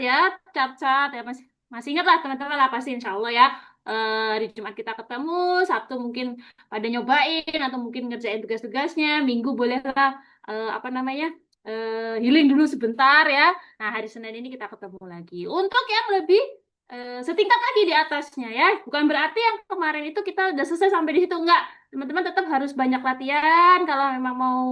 ya, cat-cat ya masih masih ingat lah teman-teman lah pasti insya Allah ya. Di Jumat kita ketemu, Sabtu mungkin pada nyobain atau mungkin ngerjain tugas-tugasnya, Minggu bolehlah apa namanya healing dulu sebentar ya. Nah hari Senin ini kita ketemu lagi untuk yang lebih setingkat lagi di atasnya ya. Bukan berarti yang kemarin itu kita udah selesai sampai di situ enggak. Teman-teman tetap harus banyak latihan kalau memang mau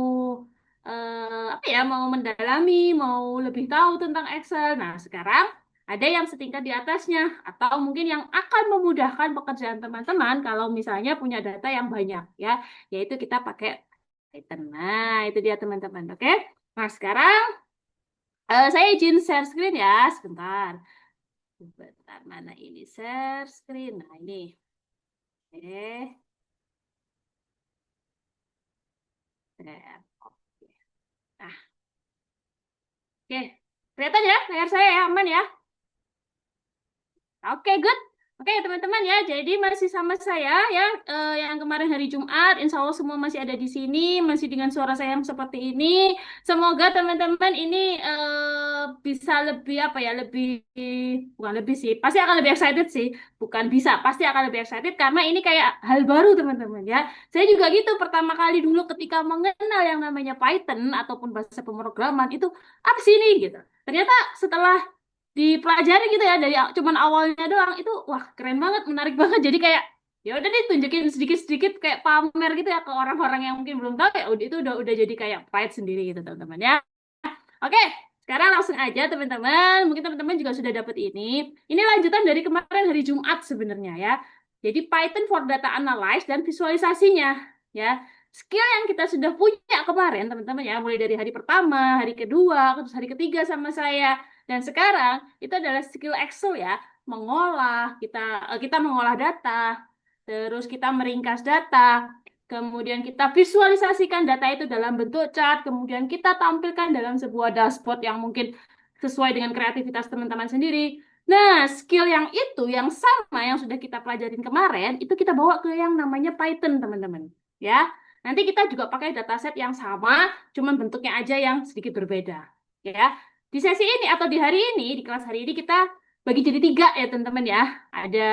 apa ya mau mendalami, mau lebih tahu tentang Excel. Nah, sekarang ada yang setingkat di atasnya atau mungkin yang akan memudahkan pekerjaan teman-teman kalau misalnya punya data yang banyak ya, yaitu kita pakai Python. Nah, itu dia teman-teman. Oke. Nah, sekarang saya izin share screen ya, sebentar. Sebentar, mana ini share screen? Nah, ini. Oke. Share. Oke. Nah, oke. Kelihatan ya layar saya ya, aman ya? Oke, good. Oke, teman-teman ya. Jadi masih sama saya ya, yang kemarin hari Jumat. Insya Allah semua masih ada di sini, masih dengan suara saya yang seperti ini. Semoga teman-teman ini bisa lebih apa ya, lebih bukan lebih sih, pasti akan lebih excited sih. Bukan bisa, pasti akan lebih excited karena ini kayak hal baru teman-teman ya. Saya juga gitu pertama kali dulu ketika mengenal yang namanya Python ataupun bahasa pemrograman itu apa sih ini gitu. Ternyata setelah dipelajari gitu ya dari cuman awalnya doang itu wah keren banget menarik banget jadi kayak ya udah deh tunjukin sedikit-sedikit kayak pamer gitu ya ke orang-orang yang mungkin belum tahu ya udah itu udah jadi kayak pride sendiri gitu teman-teman ya. Oke, sekarang langsung aja teman-teman. Mungkin teman-teman juga sudah dapat ini. Ini lanjutan dari kemarin hari Jumat sebenarnya ya. Jadi Python for data analyze dan visualisasinya ya. Skill yang kita sudah punya kemarin teman-teman ya, mulai dari hari pertama, hari kedua, terus hari ketiga sama saya. Dan sekarang itu adalah skill Excel ya, mengolah kita mengolah data, terus kita meringkas data, kemudian kita visualisasikan data itu dalam bentuk chart, kemudian kita tampilkan dalam sebuah dashboard yang mungkin sesuai dengan kreativitas teman-teman sendiri. Nah, skill yang itu, yang sama yang sudah kita pelajarin kemarin, itu kita bawa ke yang namanya Python, teman-teman. Ya, nanti kita juga pakai dataset yang sama, cuman bentuknya aja yang sedikit berbeda. Ya, di sesi ini atau di hari ini, di kelas hari ini kita bagi jadi tiga ya, teman-teman ya. Ada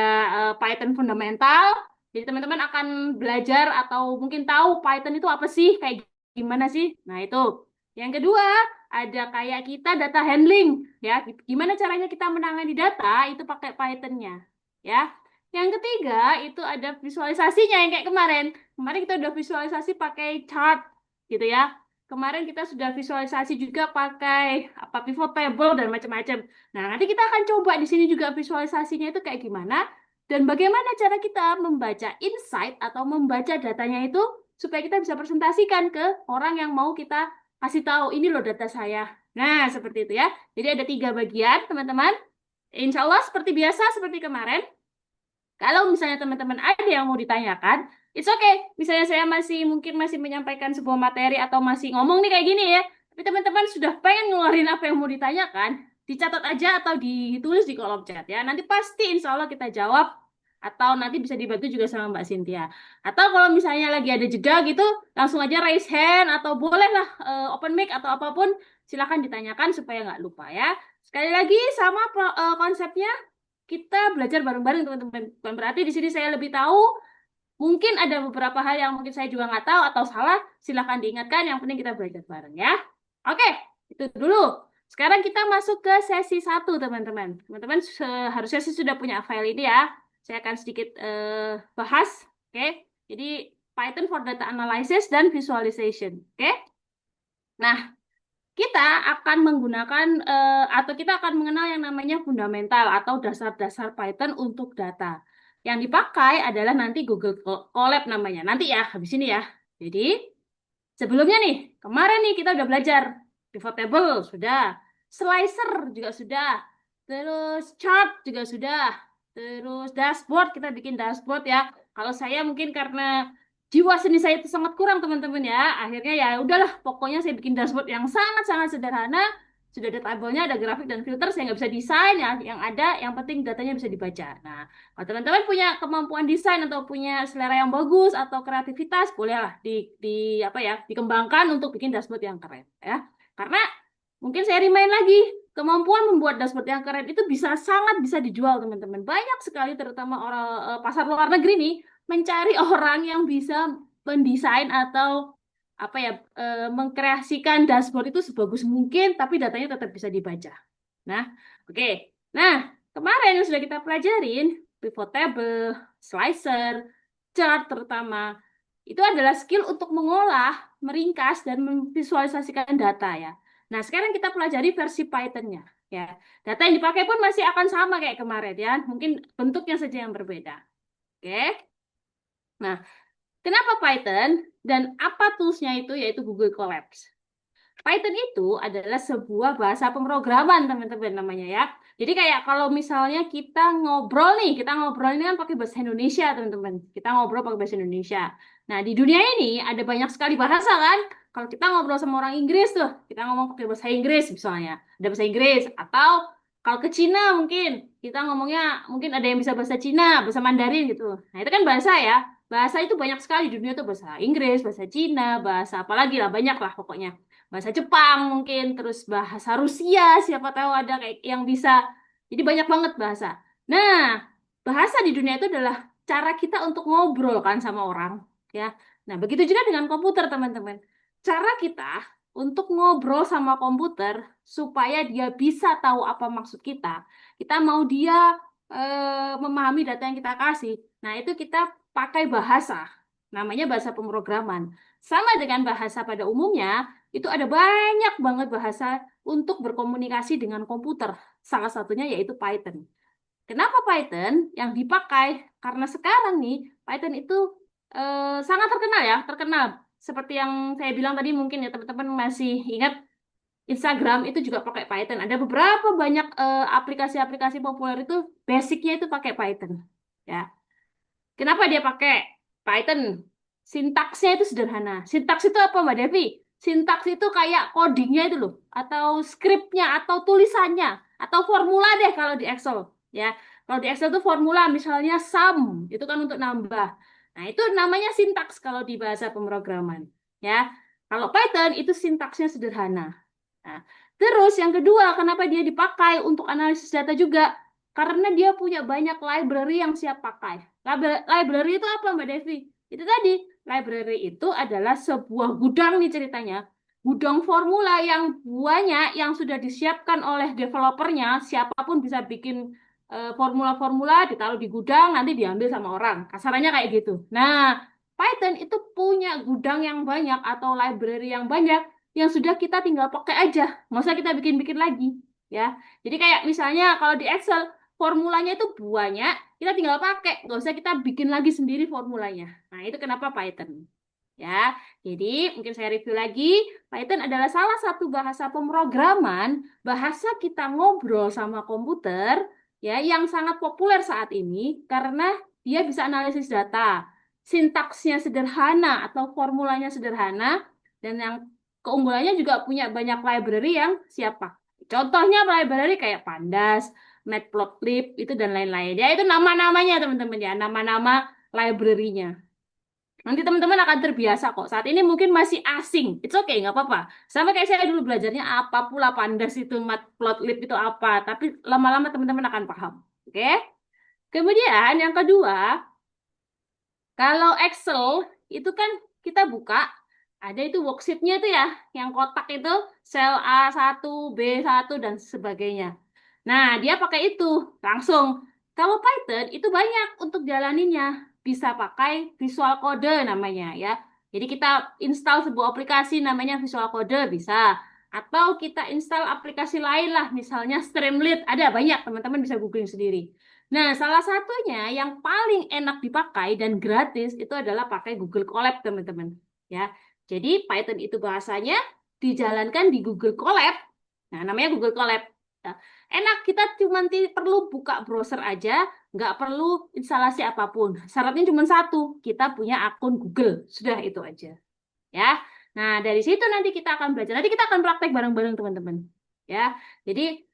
Python fundamental, jadi teman-teman akan belajar atau mungkin tahu Python itu apa sih, kayak gimana sih. Nah, itu. Yang kedua, ada kayak kita data handling, ya. Gimana caranya kita menangani data itu pakai Python-nya, ya. Yang ketiga, itu ada visualisasinya yang kayak kemarin. Kemarin kita udah visualisasi pakai chart, gitu ya. Kemarin kita sudah visualisasi juga pakai apa pivot table dan macam-macam. Nah, nanti kita akan coba di sini juga visualisasinya itu kayak gimana. Dan bagaimana cara kita membaca insight atau membaca datanya itu supaya kita bisa presentasikan ke orang yang mau kita kasih tahu ini loh data saya. Nah, seperti itu ya. Jadi ada tiga bagian, teman-teman. Insya Allah seperti biasa, seperti kemarin. Kalau misalnya teman-teman ada yang mau ditanyakan, it's okay. Misalnya saya mungkin masih menyampaikan sebuah materi atau masih ngomong nih kayak gini ya. Tapi teman-teman sudah pengen ngeluarin apa yang mau ditanyakan, dicatat aja atau ditulis di kolom chat ya. Nanti pasti insya Allah kita jawab atau nanti bisa dibantu juga sama Mbak Cynthia. Atau kalau misalnya lagi ada jeda gitu, langsung aja raise hand atau bolehlah open mic atau apapun, silakan ditanyakan supaya nggak lupa ya. Sekali lagi sama konsepnya kita belajar bareng-bareng teman-teman. Bukan berarti di sini saya lebih tahu. Mungkin ada beberapa hal yang mungkin saya juga nggak tahu atau salah. Silakan diingatkan. Yang penting kita belajar bareng ya. Oke, itu dulu. Sekarang kita masuk ke sesi satu teman-teman. Teman-teman harusnya sih sudah punya file ini ya. Saya akan sedikit bahas. Oke, jadi Python for data analysis dan visualization. Oke. Nah, kita akan menggunakan atau kita akan mengenal yang namanya fundamental atau dasar-dasar Python untuk data. Yang dipakai adalah nanti Google Colab namanya. Nanti ya, habis ini ya. Jadi, sebelumnya nih, kemarin nih kita udah belajar pivot table sudah, slicer juga sudah, terus chart juga sudah, terus dashboard kita bikin dashboard ya. Kalau saya mungkin karena jiwa seni saya itu sangat kurang teman-teman ya, akhirnya ya udahlah, pokoknya saya bikin dashboard yang sangat-sangat sederhana. Sudah ada tabelnya, ada grafik dan filter, saya nggak bisa desain ya. Yang ada, yang penting datanya bisa dibaca. Nah, kalau teman-teman punya kemampuan desain atau punya selera yang bagus atau kreativitas, bolehlah di apa ya, dikembangkan untuk bikin dashboard yang keren ya. Karena mungkin saya remind lagi, kemampuan membuat dashboard yang keren itu sangat bisa dijual, teman-teman. Banyak sekali, terutama orang pasar luar negeri nih, mencari orang yang bisa mendesain atau apa ya, mengkreasikan dashboard itu sebagus mungkin, tapi datanya tetap bisa dibaca. Nah, oke. Nah, kemarin yang sudah kita pelajarin, pivot table, slicer, chart terutama, itu adalah skill untuk mengolah, meringkas, dan memvisualisasikan data ya. Nah, sekarang kita pelajari versi Python-nya. Ya, data yang dipakai pun masih akan sama kayak kemarin ya, mungkin bentuknya saja yang berbeda. Oke. Nah, kenapa Python dan apa tools-nya itu yaitu Google Colabs. Python itu adalah sebuah bahasa pemrograman, teman-teman namanya ya. Jadi kayak kalau misalnya kita ngobrol ini kan pakai bahasa Indonesia, teman-teman. Kita ngobrol pakai bahasa Indonesia. Nah, di dunia ini ada banyak sekali bahasa kan. Kalau kita ngobrol sama orang Inggris tuh, kita ngomong pakai bahasa Inggris misalnya. Ada bahasa Inggris atau kalau ke Cina mungkin kita ngomongnya mungkin ada yang bisa bahasa Cina, bahasa Mandarin gitu. Nah, itu kan bahasa ya. Bahasa itu banyak sekali di dunia tuh, bahasa Inggris, bahasa Cina, bahasa apa lagi lah, banyak lah pokoknya, bahasa Jepang mungkin, terus bahasa Rusia, siapa tahu ada kayak yang bisa. Jadi banyak banget bahasa. Nah, bahasa di dunia itu adalah cara kita untuk ngobrol kan sama orang, ya. Nah, begitu juga dengan komputer, teman-teman. Cara kita untuk ngobrol sama komputer supaya dia bisa tahu apa maksud kita. Kita mau dia memahami data yang kita kasih. Nah, itu kita pakai bahasa. Namanya bahasa pemrograman. Sama dengan bahasa pada umumnya, itu ada banyak banget bahasa untuk berkomunikasi dengan komputer. Salah satunya yaitu Python. Kenapa Python yang dipakai? Karena sekarang nih, Python itu sangat terkenal ya, terkenal. Seperti yang saya bilang tadi mungkin ya teman-teman masih ingat, Instagram itu juga pakai Python. Ada beberapa banyak aplikasi-aplikasi populer itu basicnya itu pakai Python. Ya. Kenapa dia pakai Python? Sintaksnya itu sederhana. Sintaks itu apa, Mbak Devi? Sintaks itu kayak codingnya itu loh, atau skripnya, atau tulisannya, atau formula deh kalau di Excel. Ya, kalau di Excel itu formula, misalnya sum, itu kan untuk nambah. Nah, itu namanya sintaks kalau di bahasa pemrograman. Ya, kalau Python itu sintaksnya sederhana. Nah, terus yang kedua, kenapa dia dipakai untuk analisis data juga? Karena dia punya banyak library yang siap pakai. Library itu apa, Mbak Devi? Itu tadi, library itu adalah sebuah gudang nih ceritanya. Gudang formula yang banyak yang sudah disiapkan oleh developernya, siapapun bisa bikin formula-formula, ditaruh di gudang, nanti diambil sama orang. Kasarannya kayak gitu. Nah, Python itu punya gudang yang banyak atau library yang banyak yang sudah kita tinggal pakai aja, nggak usah kita bikin-bikin lagi, ya. Jadi kayak misalnya kalau di Excel formulanya itu banyak, kita tinggal pakai, nggak usah kita bikin lagi sendiri formulanya. Nah, itu kenapa Python, ya. Jadi mungkin saya review lagi, Python adalah salah satu bahasa pemrograman, bahasa kita ngobrol sama komputer, ya, yang sangat populer saat ini karena dia bisa analisis data, sintaksnya sederhana atau formulanya sederhana, dan yang keunggulannya juga punya banyak library yang siap pakai. Contohnya library kayak Pandas, Matplotlib, itu dan lain-lain. Ya, itu nama-namanya teman-teman ya, nama-nama library-nya. Nanti teman-teman akan terbiasa kok. Saat ini mungkin masih asing. It's okay, nggak apa-apa. Sama kayak saya dulu belajarnya apa pula Pandas itu, Matplotlib itu apa. Tapi lama-lama teman-teman akan paham. Oke? Kemudian yang kedua, kalau Excel itu kan kita buka, ada itu worksheet-nya itu ya, yang kotak itu, sel A1, B1, dan sebagainya. Nah, dia pakai itu langsung. Kalau Python itu banyak untuk jalaninnya. Bisa pakai Visual Code namanya ya. Jadi kita install sebuah aplikasi namanya Visual Code bisa. Atau kita install aplikasi lain lah, misalnya Streamlit. Ada banyak, teman-teman bisa googling sendiri. Nah, salah satunya yang paling enak dipakai dan gratis itu adalah pakai Google Colab, teman-teman. Ya, jadi Python itu bahasanya dijalankan di Google Colab. Nah, namanya Google Colab. Ya, enak, kita cuma perlu buka browser aja, nggak perlu instalasi apapun. Syaratnya cuma satu, kita punya akun Google. Sudah itu aja. Ya. Nah, dari situ nanti kita akan belajar. Nanti kita akan praktek bareng-bareng, teman-teman. Ya. Jadi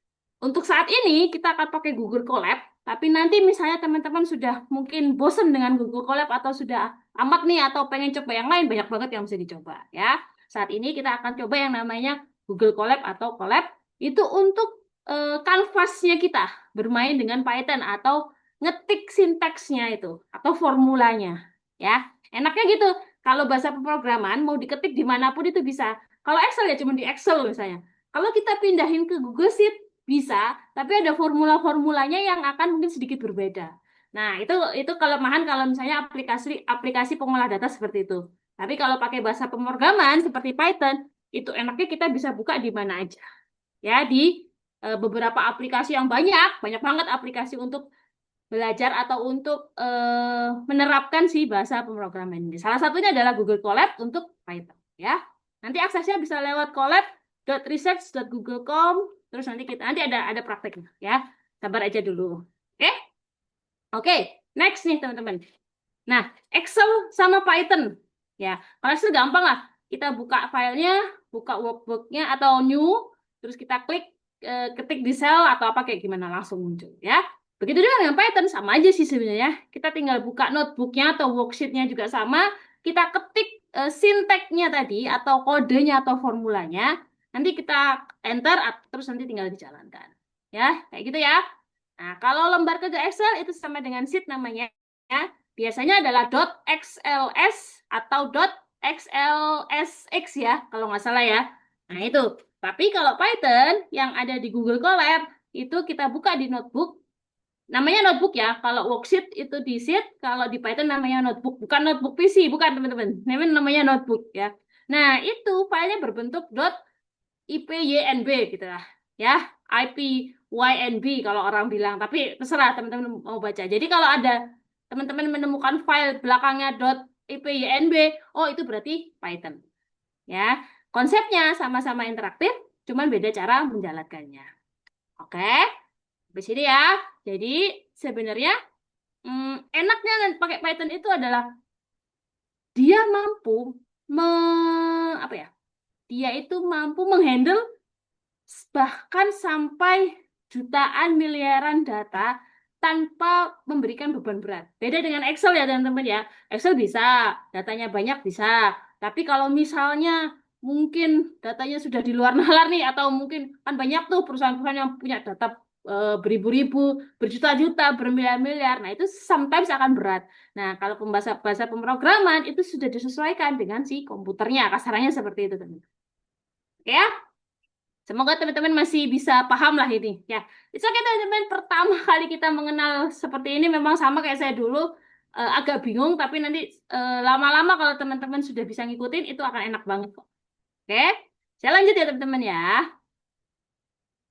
untuk saat ini kita akan pakai Google Colab, tapi nanti misalnya teman-teman sudah mungkin bosan dengan Google Colab atau sudah amat nih atau pengen coba yang lain, banyak banget yang bisa dicoba ya. Saat ini kita akan coba yang namanya Google Colab atau Colab, itu untuk kanvasnya kita bermain dengan Python atau ngetik sintaksnya itu atau formulanya ya. Enaknya gitu. Kalau bahasa pemrograman mau diketik dimanapun itu bisa. Kalau Excel ya cuma di Excel misalnya. Kalau kita pindahin ke Google Sheet bisa, tapi ada formula-formulanya yang akan mungkin sedikit berbeda. Nah, itu kelemahan kalau misalnya aplikasi aplikasi pengolah data seperti itu. Tapi kalau pakai bahasa pemrograman seperti Python, itu enaknya kita bisa buka di mana aja. Ya, di beberapa aplikasi yang banyak, banyak banget aplikasi untuk belajar atau untuk menerapkan si bahasa pemrograman ini. Salah satunya adalah Google Colab untuk Python, ya. Nanti aksesnya bisa lewat colab.research.google.com, terus nanti ada prakteknya, ya. Sabar aja dulu. Oke? Oke, next nih teman-teman. Nah, Excel sama Python. Ya, kalau Excel gampang lah. Kita buka filenya, buka workbooknya atau new, terus kita klik, ketik di cell atau apa kayak gimana langsung muncul ya. Begitu juga dengan Python sama aja sih sebenarnya. Kita tinggal buka notebooknya atau worksheetnya juga sama. Kita ketik sinteknya tadi atau kodenya atau formulanya. Nanti kita enter, terus nanti tinggal dijalankan. Ya, kayak gitu ya. Nah, kalau lembar kerja Excel itu sama dengan sheet namanya. Ya. Biasanya adalah .xls atau .xlsx ya, kalau nggak salah ya. Nah, itu. Tapi kalau Python yang ada di Google Colab, itu kita buka di notebook. Namanya notebook ya. Kalau worksheet itu di sheet, kalau di Python namanya notebook. Bukan notebook PC, bukan teman-teman. Namanya notebook ya. Nah, itu filenya berbentuk .ipynb gitu lah. Ya, IPYNB kalau orang bilang. Tapi terserah teman-teman mau baca. Jadi kalau ada teman-teman menemukan file belakangnya .ipynb, oh itu berarti Python. Ya, konsepnya sama-sama interaktif, cuman beda cara menjalankannya. Oke, habis ini ya. Jadi sebenarnya enaknya pakai Python itu adalah dia mampu apa ya? Dia itu mampu menghandle bahkan sampai jutaan miliaran data tanpa memberikan beban berat. Beda dengan Excel ya teman-teman ya. Excel bisa, datanya banyak bisa. Tapi kalau misalnya mungkin datanya sudah di luar nalar nih, atau mungkin kan banyak tuh perusahaan-perusahaan yang punya data beribu-ribu, berjuta-juta, bermiliar-miliar. Nah itu sometimes akan berat. Nah kalau bahasa pemrograman itu sudah disesuaikan dengan si komputernya, kasarannya seperti itu teman-teman. Oke ya? Semoga teman-teman masih bisa paham lah ini. Ya, itu oke teman-teman. Pertama kali kita mengenal seperti ini memang sama kayak saya dulu, agak bingung. Tapi nanti lama-lama kalau teman-teman sudah bisa ngikutin, itu akan enak banget kok. Oke, saya lanjut ya teman-teman ya.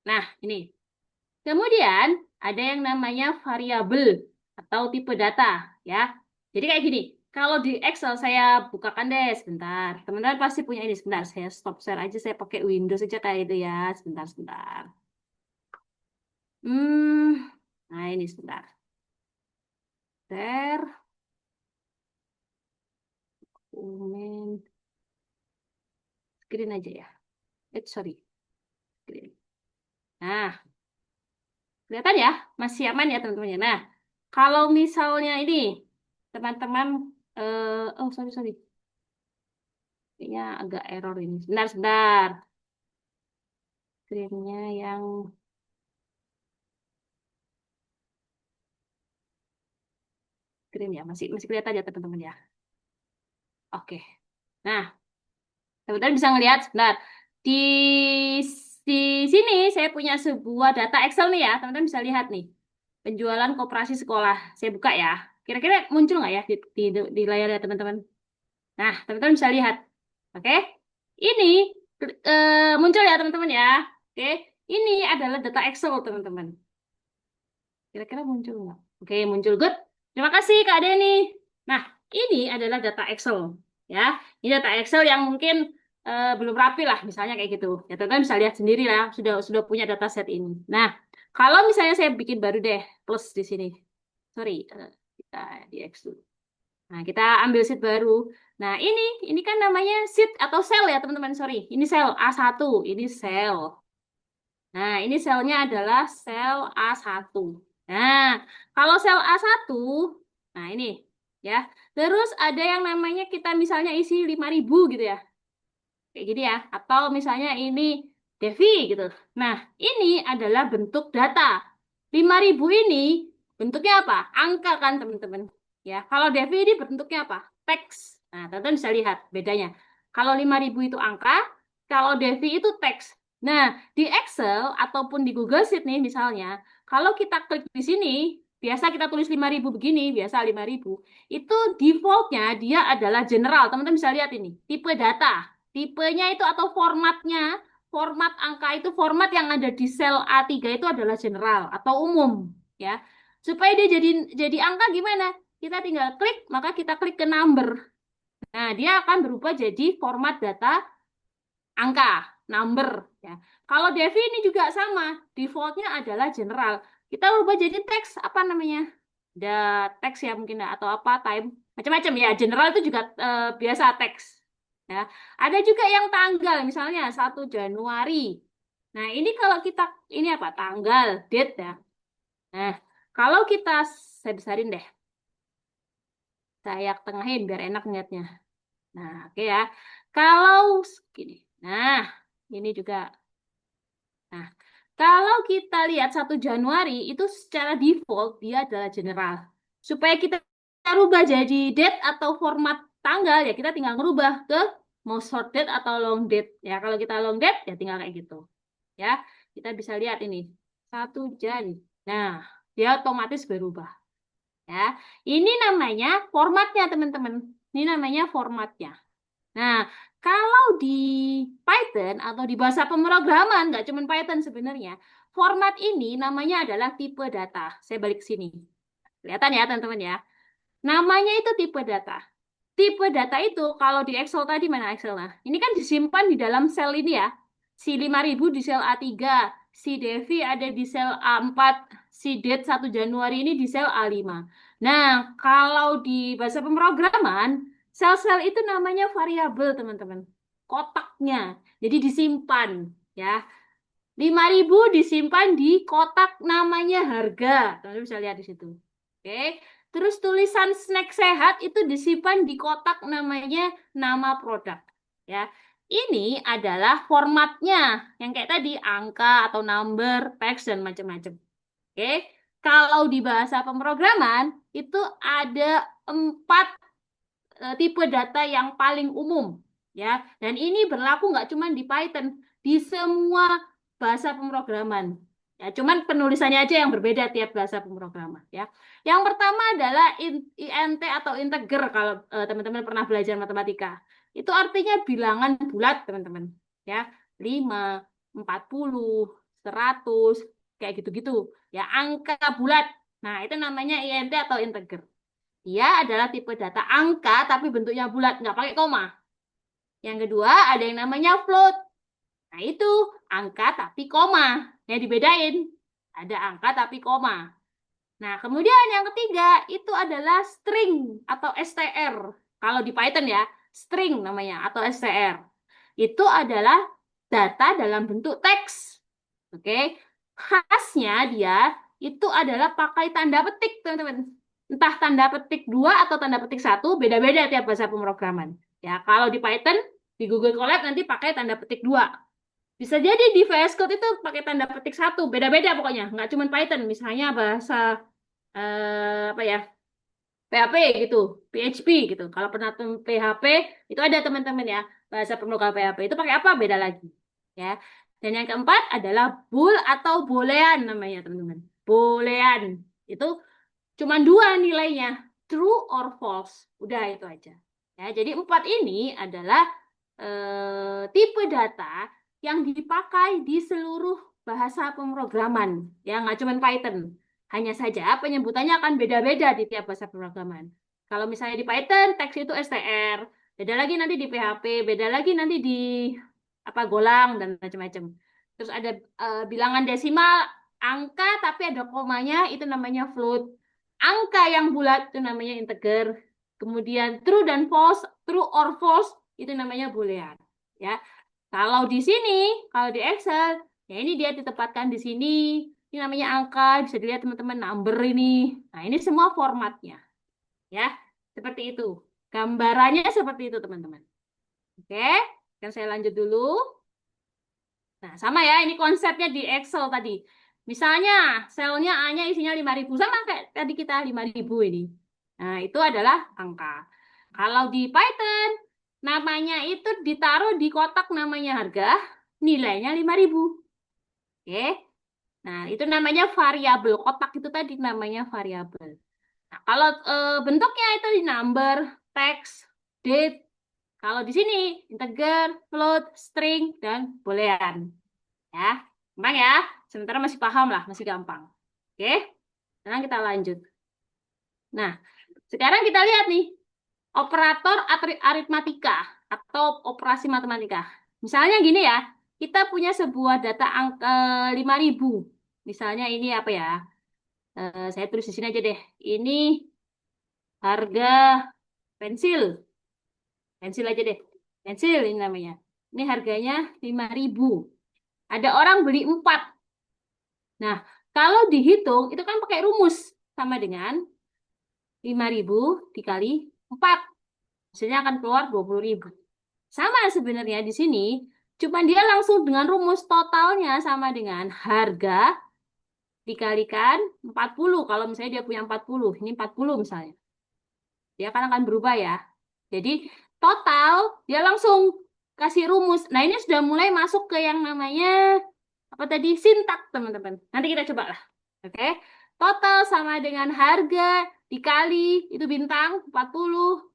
Nah, ini. Kemudian ada yang namanya variabel atau tipe data ya. Jadi kayak gini. Kalau di Excel saya bukakan deh sebentar. Teman-teman pasti punya ini sebentar. Saya stop share aja. Saya pakai Windows aja kayak itu ya. Sebentar, sebentar. Nah ini sebentar. Share, dokumen, screen aja ya. Sorry, screen. Nah, kelihatan ya? Masih aman ya teman-teman ya. Nah, kalau misalnya ini teman-teman, oh sorry sorry, kayaknya agak error ini. Sebentar sebentar. Screennya yang screen ya masih masih kelihatan ya teman-teman ya. Oke. Nah, teman-teman bisa ngelihat sebentar. Di di sini saya punya sebuah data Excel nih ya, teman-teman bisa lihat nih. Penjualan koperasi sekolah. Saya buka ya. Kira-kira muncul nggak ya di layar ya teman-teman? Nah, teman-teman bisa lihat. Oke. Ini muncul ya teman-teman ya. Oke. Ini adalah data Excel teman-teman. Kira-kira muncul nggak? Oke, muncul. Good. Terima kasih Kak Deni. Nah, ini adalah data Excel. Ya, ini data Excel yang mungkin belum rapi lah, misalnya kayak gitu. Ya, teman-teman bisa lihat sendiri lah, sudah punya data set ini. Nah, kalau misalnya saya bikin baru deh, plus di sini. Sorry, kita di X dulu. Nah, kita ambil sheet baru. Nah, ini kan namanya sheet atau sel ya, teman-teman. Sorry, ini sel A1, ini sel. Nah, ini selnya adalah sel A1. Nah, kalau sel A1, nah ini ya. Terus ada yang namanya kita misalnya isi 5.000 gitu ya. Kayak gini ya. Atau misalnya ini Devi gitu. Nah, ini adalah bentuk data. 5.000 ini bentuknya apa? Angka kan, teman-teman. Ya, kalau Devi ini bentuknya apa? Teks. Nah, teman-teman bisa lihat bedanya. Kalau 5.000 itu angka, kalau Devi itu teks. Nah, di Excel ataupun di Google Sheet nih misalnya, kalau kita klik di sini, biasa kita tulis 5.000 begini, biasa 5.000. Itu defaultnya dia adalah general. Teman-teman bisa lihat ini, tipe data. Tipenya itu atau formatnya, format angka itu format yang ada di sel A3 itu adalah general atau umum ya. Supaya dia jadi angka gimana? Kita tinggal klik, maka kita klik ke number. Nah, dia akan berubah jadi format data angka, number ya. Kalau Devi ini juga sama, defaultnya adalah general. Kita ubah jadi teks apa namanya? Ada teks ya mungkin ya, atau apa time macam-macam ya. General itu juga biasa teks. Ya. Ada juga yang tanggal, misalnya 1 Januari. Nah, ini kalau kita, ini apa? Tanggal, date ya. Nah, kalau kita, saya besarin deh. Saya tengahin biar enak ngeliatnya. Nah, oke ya. Kalau gini. Nah, ini juga. Nah, kalau kita lihat 1 Januari, itu secara default dia adalah general. Supaya kita rubah jadi date atau format tanggal, ya kita tinggal ngerubah ke mau short date atau long date. Ya, kalau kita long date, ya tinggal kayak gitu. Ya, kita bisa lihat ini 1 Jan. Nah, dia otomatis berubah. Ya, ini namanya formatnya teman-teman. Ini namanya formatnya. Nah, kalau di Python atau di bahasa pemrograman, nggak cuma Python sebenarnya, format ini namanya adalah tipe data. Saya balik ke sini. Kelihatan ya teman-teman ya. Namanya itu tipe data. Tipe data itu kalau di Excel tadi mana Excelnya? Ini kan disimpan di dalam sel ini ya. Si 5.000 di sel A3, si Devi ada di sel A4, si date 1 Januari ini di sel A5. Nah, kalau di bahasa pemrograman, sel-sel itu namanya variabel, teman-teman. Kotaknya. Jadi disimpan ya. 5.000 disimpan di kotak namanya harga. Teman-teman bisa lihat di situ. Oke. Terus tulisan snack sehat itu disimpan di kotak namanya nama produk. Ya. Ini adalah formatnya. Yang kayak tadi, angka atau number, teks, dan macam-macam. Oke. Kalau di bahasa pemrograman, itu ada 4 tipe data yang paling umum. Ya. Dan ini berlaku nggak cuma di Python, di semua bahasa pemrograman. Ya, cuman penulisannya aja yang berbeda tiap bahasa pemrograman ya. Yang pertama adalah INT atau integer kalau teman-teman pernah belajar matematika. Itu artinya bilangan bulat, teman-teman. Ya, 5, 40, 100 kayak gitu-gitu. Ya, angka bulat. Nah, itu namanya INT atau integer. Dia adalah tipe data angka tapi bentuknya bulat, nggak pakai koma. Yang kedua ada yang namanya float. Nah, itu angka tapi koma. Ya, dibedain. Ada angka tapi koma. Nah, kemudian yang ketiga itu adalah string atau str. Kalau di Python ya, string namanya atau str. Itu adalah data dalam bentuk teks. Oke. Khasnya dia itu adalah pakai tanda petik, teman-teman. Entah tanda petik 2 atau tanda petik 1, beda-beda tiap bahasa pemrograman. Ya, kalau di Python, di Google Colab nanti pakai tanda petik 2. Bisa jadi di VS Code itu pakai tanda petik 1, beda-beda pokoknya. Nggak cuma Python, misalnya bahasa apa ya, PHP gitu, PHP gitu. Kalau pernah PHP, itu ada teman-teman ya, bahasa pemrograman PHP itu pakai apa? Beda lagi. Ya. Dan yang keempat adalah bool atau boolean namanya, teman-teman. Boolean. Itu cuma 2 nilainya, true or false. Udah itu aja. Ya, jadi 4 ini adalah tipe data yang dipakai di seluruh bahasa pemrograman. Ya, nggak cuma Python. Hanya saja penyebutannya akan beda-beda di tiap bahasa pemrograman. Kalau misalnya di Python, teks itu str. Beda lagi nanti di PHP, beda lagi nanti di apa golang dan macam-macam. Terus ada bilangan desimal, angka tapi ada komanya, itu namanya float. Angka yang bulat itu namanya integer. Kemudian true dan false, true or false itu namanya boolean. Ya, kalau di sini, kalau di Excel, ya ini dia ditempatkan di sini. Ini namanya angka, bisa dilihat teman-teman number ini. Nah, ini semua formatnya. Ya, seperti itu. Gambarannya seperti itu, teman-teman. Oke, kan saya lanjut dulu. Nah, sama ya, ini konsepnya di Excel tadi. Misalnya, selnya A-nya isinya 5.000, sama kayak tadi kita 5.000 ini. Nah, itu adalah angka. Kalau di Python, namanya itu ditaruh di kotak namanya harga, nilainya 5.000. Oke. Nah, itu namanya variabel. Kotak itu tadi namanya variabel. Nah, kalau bentuknya itu di number, text, date. Kalau di sini integer, float, string, dan boolean. Ya, gampang ya. Sementara masih paham lah, masih gampang. Oke, sekarang kita lanjut. Nah, sekarang kita lihat nih, operator aritmatika atau operasi matematika. Misalnya gini ya, kita punya sebuah data angka 5.000. Misalnya ini apa ya? Saya tulis di sini aja deh. Ini harga pensil. Pensil aja deh. Pensil ini namanya. Ini harganya 5.000. Ada orang beli 4. Nah, kalau dihitung, itu kan pakai rumus. Sama dengan 5.000 dikali 4. Hasilnya akan keluar 20.000. Sama sebenarnya di sini, cuma dia langsung dengan rumus totalnya sama dengan harga dikalikan 40. Kalau misalnya dia punya 40, ini 40 misalnya. Dia akan berubah ya. Jadi total dia langsung kasih rumus. Nah, ini sudah mulai masuk ke yang namanya apa tadi? Sintak, teman-teman. Nanti kita coba lah. Oke. Total sama dengan harga dikali itu bintang 40.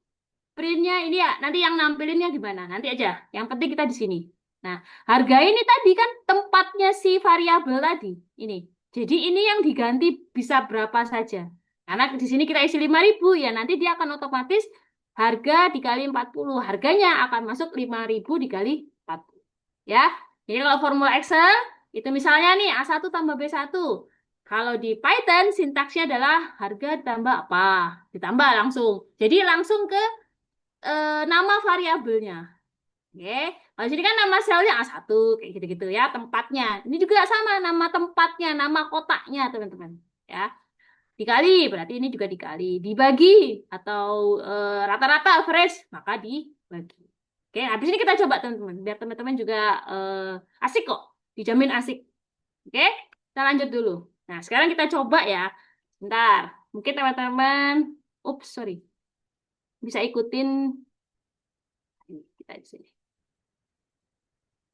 Printnya ini ya, nanti yang nampilinnya gimana? Nanti aja. Yang penting kita di sini. Nah, harga ini tadi kan tempatnya si variabel tadi. Ini. Jadi ini yang diganti bisa berapa saja. Karena di sini kita isi 5.000, ya nanti dia akan otomatis harga dikali 40. Harganya akan masuk 5.000 dikali 40. Ya. Jadi kalau formula Excel, itu misalnya nih A1 tambah B1. Kalau di Python, sintaksnya adalah harga ditambah apa? Ditambah langsung. Jadi langsung ke nama variabelnya. Oke. Kalau di sini kan nama selnya A1, kayak gitu-gitu ya, tempatnya. Ini juga sama, nama tempatnya, nama kotaknya, teman-teman. Ya. Dikali, berarti ini juga dikali. Dibagi, atau rata-rata average, maka dibagi. Oke, habis ini kita coba, teman-teman. Biar teman-teman juga asik kok. Dijamin asik. Oke, kita lanjut dulu. Nah, sekarang kita coba ya. Bentar. Mungkin teman-teman, ups, sorry. Bisa ikutin kita di sini.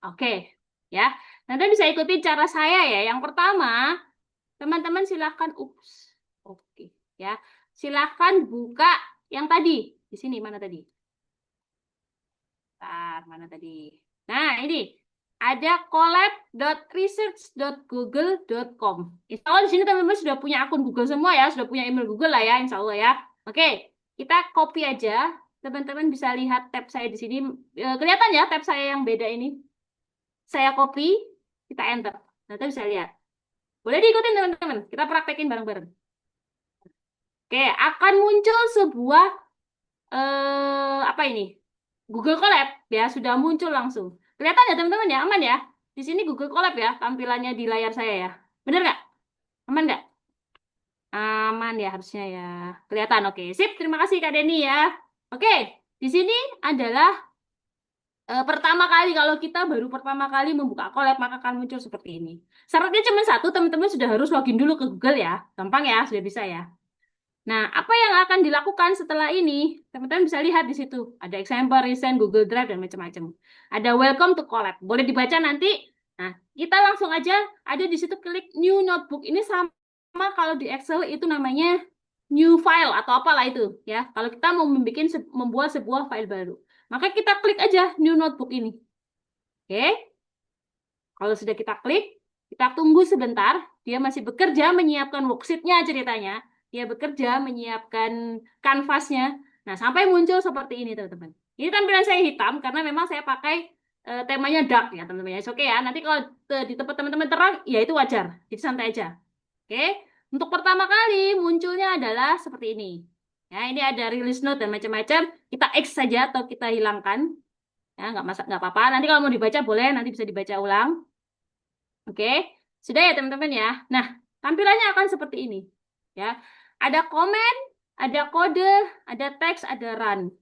Oke, ya. Nanti bisa ikuti cara saya ya. Yang pertama, teman-teman silahkan, oke, ya. Silahkan buka yang tadi. Di sini, mana tadi? Bentar, mana tadi? Nah, ini. Ada collab.research.google.com. Insya Allah di sini teman-teman sudah punya akun Google semua ya. Sudah punya email Google lah ya, insya Allah ya. Oke, kita copy aja. Teman-teman bisa lihat tab saya di sini. Kelihatan ya tab saya yang beda ini. Saya copy, kita enter. Nanti bisa lihat. Boleh diikutin teman-teman. Kita praktekin bareng-bareng. Oke, akan muncul sebuah apa ini? Google Colab ya, sudah muncul langsung. Kelihatan ya teman-teman ya, aman ya? Di sini Google Colab ya, tampilannya di layar saya ya. Bener nggak? Aman nggak? Aman ya harusnya ya. Kelihatan, oke. Sip, terima kasih Kak Deni ya. Oke, di sini adalah pertama kali kalau kita baru pertama kali membuka collab maka akan muncul seperti ini. Syaratnya cuma satu, teman-teman sudah harus login dulu ke Google ya. Gampang ya, sudah bisa ya. Nah, apa yang akan dilakukan setelah ini? Teman-teman bisa lihat di situ. Ada example, recent, Google Drive, dan macam-macam. Ada welcome to collab. Boleh dibaca nanti. Nah, kita langsung aja ada di situ klik new notebook. Ini sama kalau di Excel itu namanya new file atau apalah itu ya. Kalau kita mau membuat sebuah file baru. Maka kita klik aja new notebook ini. Oke. Kalau sudah kita klik, kita tunggu sebentar. Dia masih bekerja menyiapkan worksheet-nya ceritanya. Dia bekerja menyiapkan kanvasnya. Nah, sampai muncul seperti ini, teman-teman. Ini tampilan saya hitam karena memang saya pakai temanya dark ya, teman-teman. Oke ya. Nanti kalau di tempat teman-teman terang, ya itu wajar. Jadi santai aja. Oke. Untuk pertama kali munculnya adalah seperti ini. Ya, ini ada release note dan macam-macam. Kita X saja atau kita hilangkan. Ya, nggak apa-apa. Nanti kalau mau dibaca boleh, nanti bisa dibaca ulang. Oke, sudah ya teman-teman ya. Nah, tampilannya akan seperti ini. Ya, ada komen, ada kode, ada teks, ada run,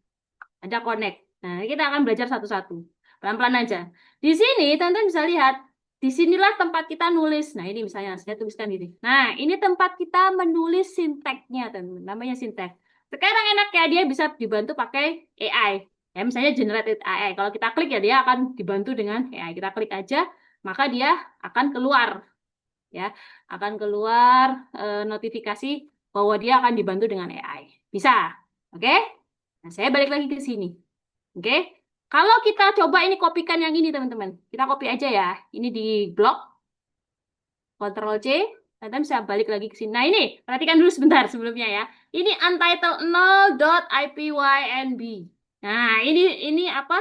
ada connect. Nah, kita akan belajar satu-satu. Pelan-pelan aja. Di sini teman-teman bisa lihat disinilah tempat kita nulis. Nah, ini misalnya saya tuliskan ini. Nah, ini tempat kita menulis sinteknya, teman-teman. Namanya sintek. Sekarang enaknya dia bisa dibantu pakai AI. Ya, misalnya generated AI. Kalau kita klik ya dia akan dibantu dengan AI. Kita klik aja, maka dia akan keluar. Ya, akan keluar notifikasi bahwa dia akan dibantu dengan AI. Bisa. Oke? Nah, saya balik lagi ke sini. Oke? Kalau kita coba ini kopikan yang ini, teman-teman. Kita copy aja ya. Ini di blog, Ctrl C, nanti bisa balik lagi ke sini. Nah, ini, perhatikan dulu sebentar sebelumnya ya. Ini untitled 0.ipynb. Nah, ini apa?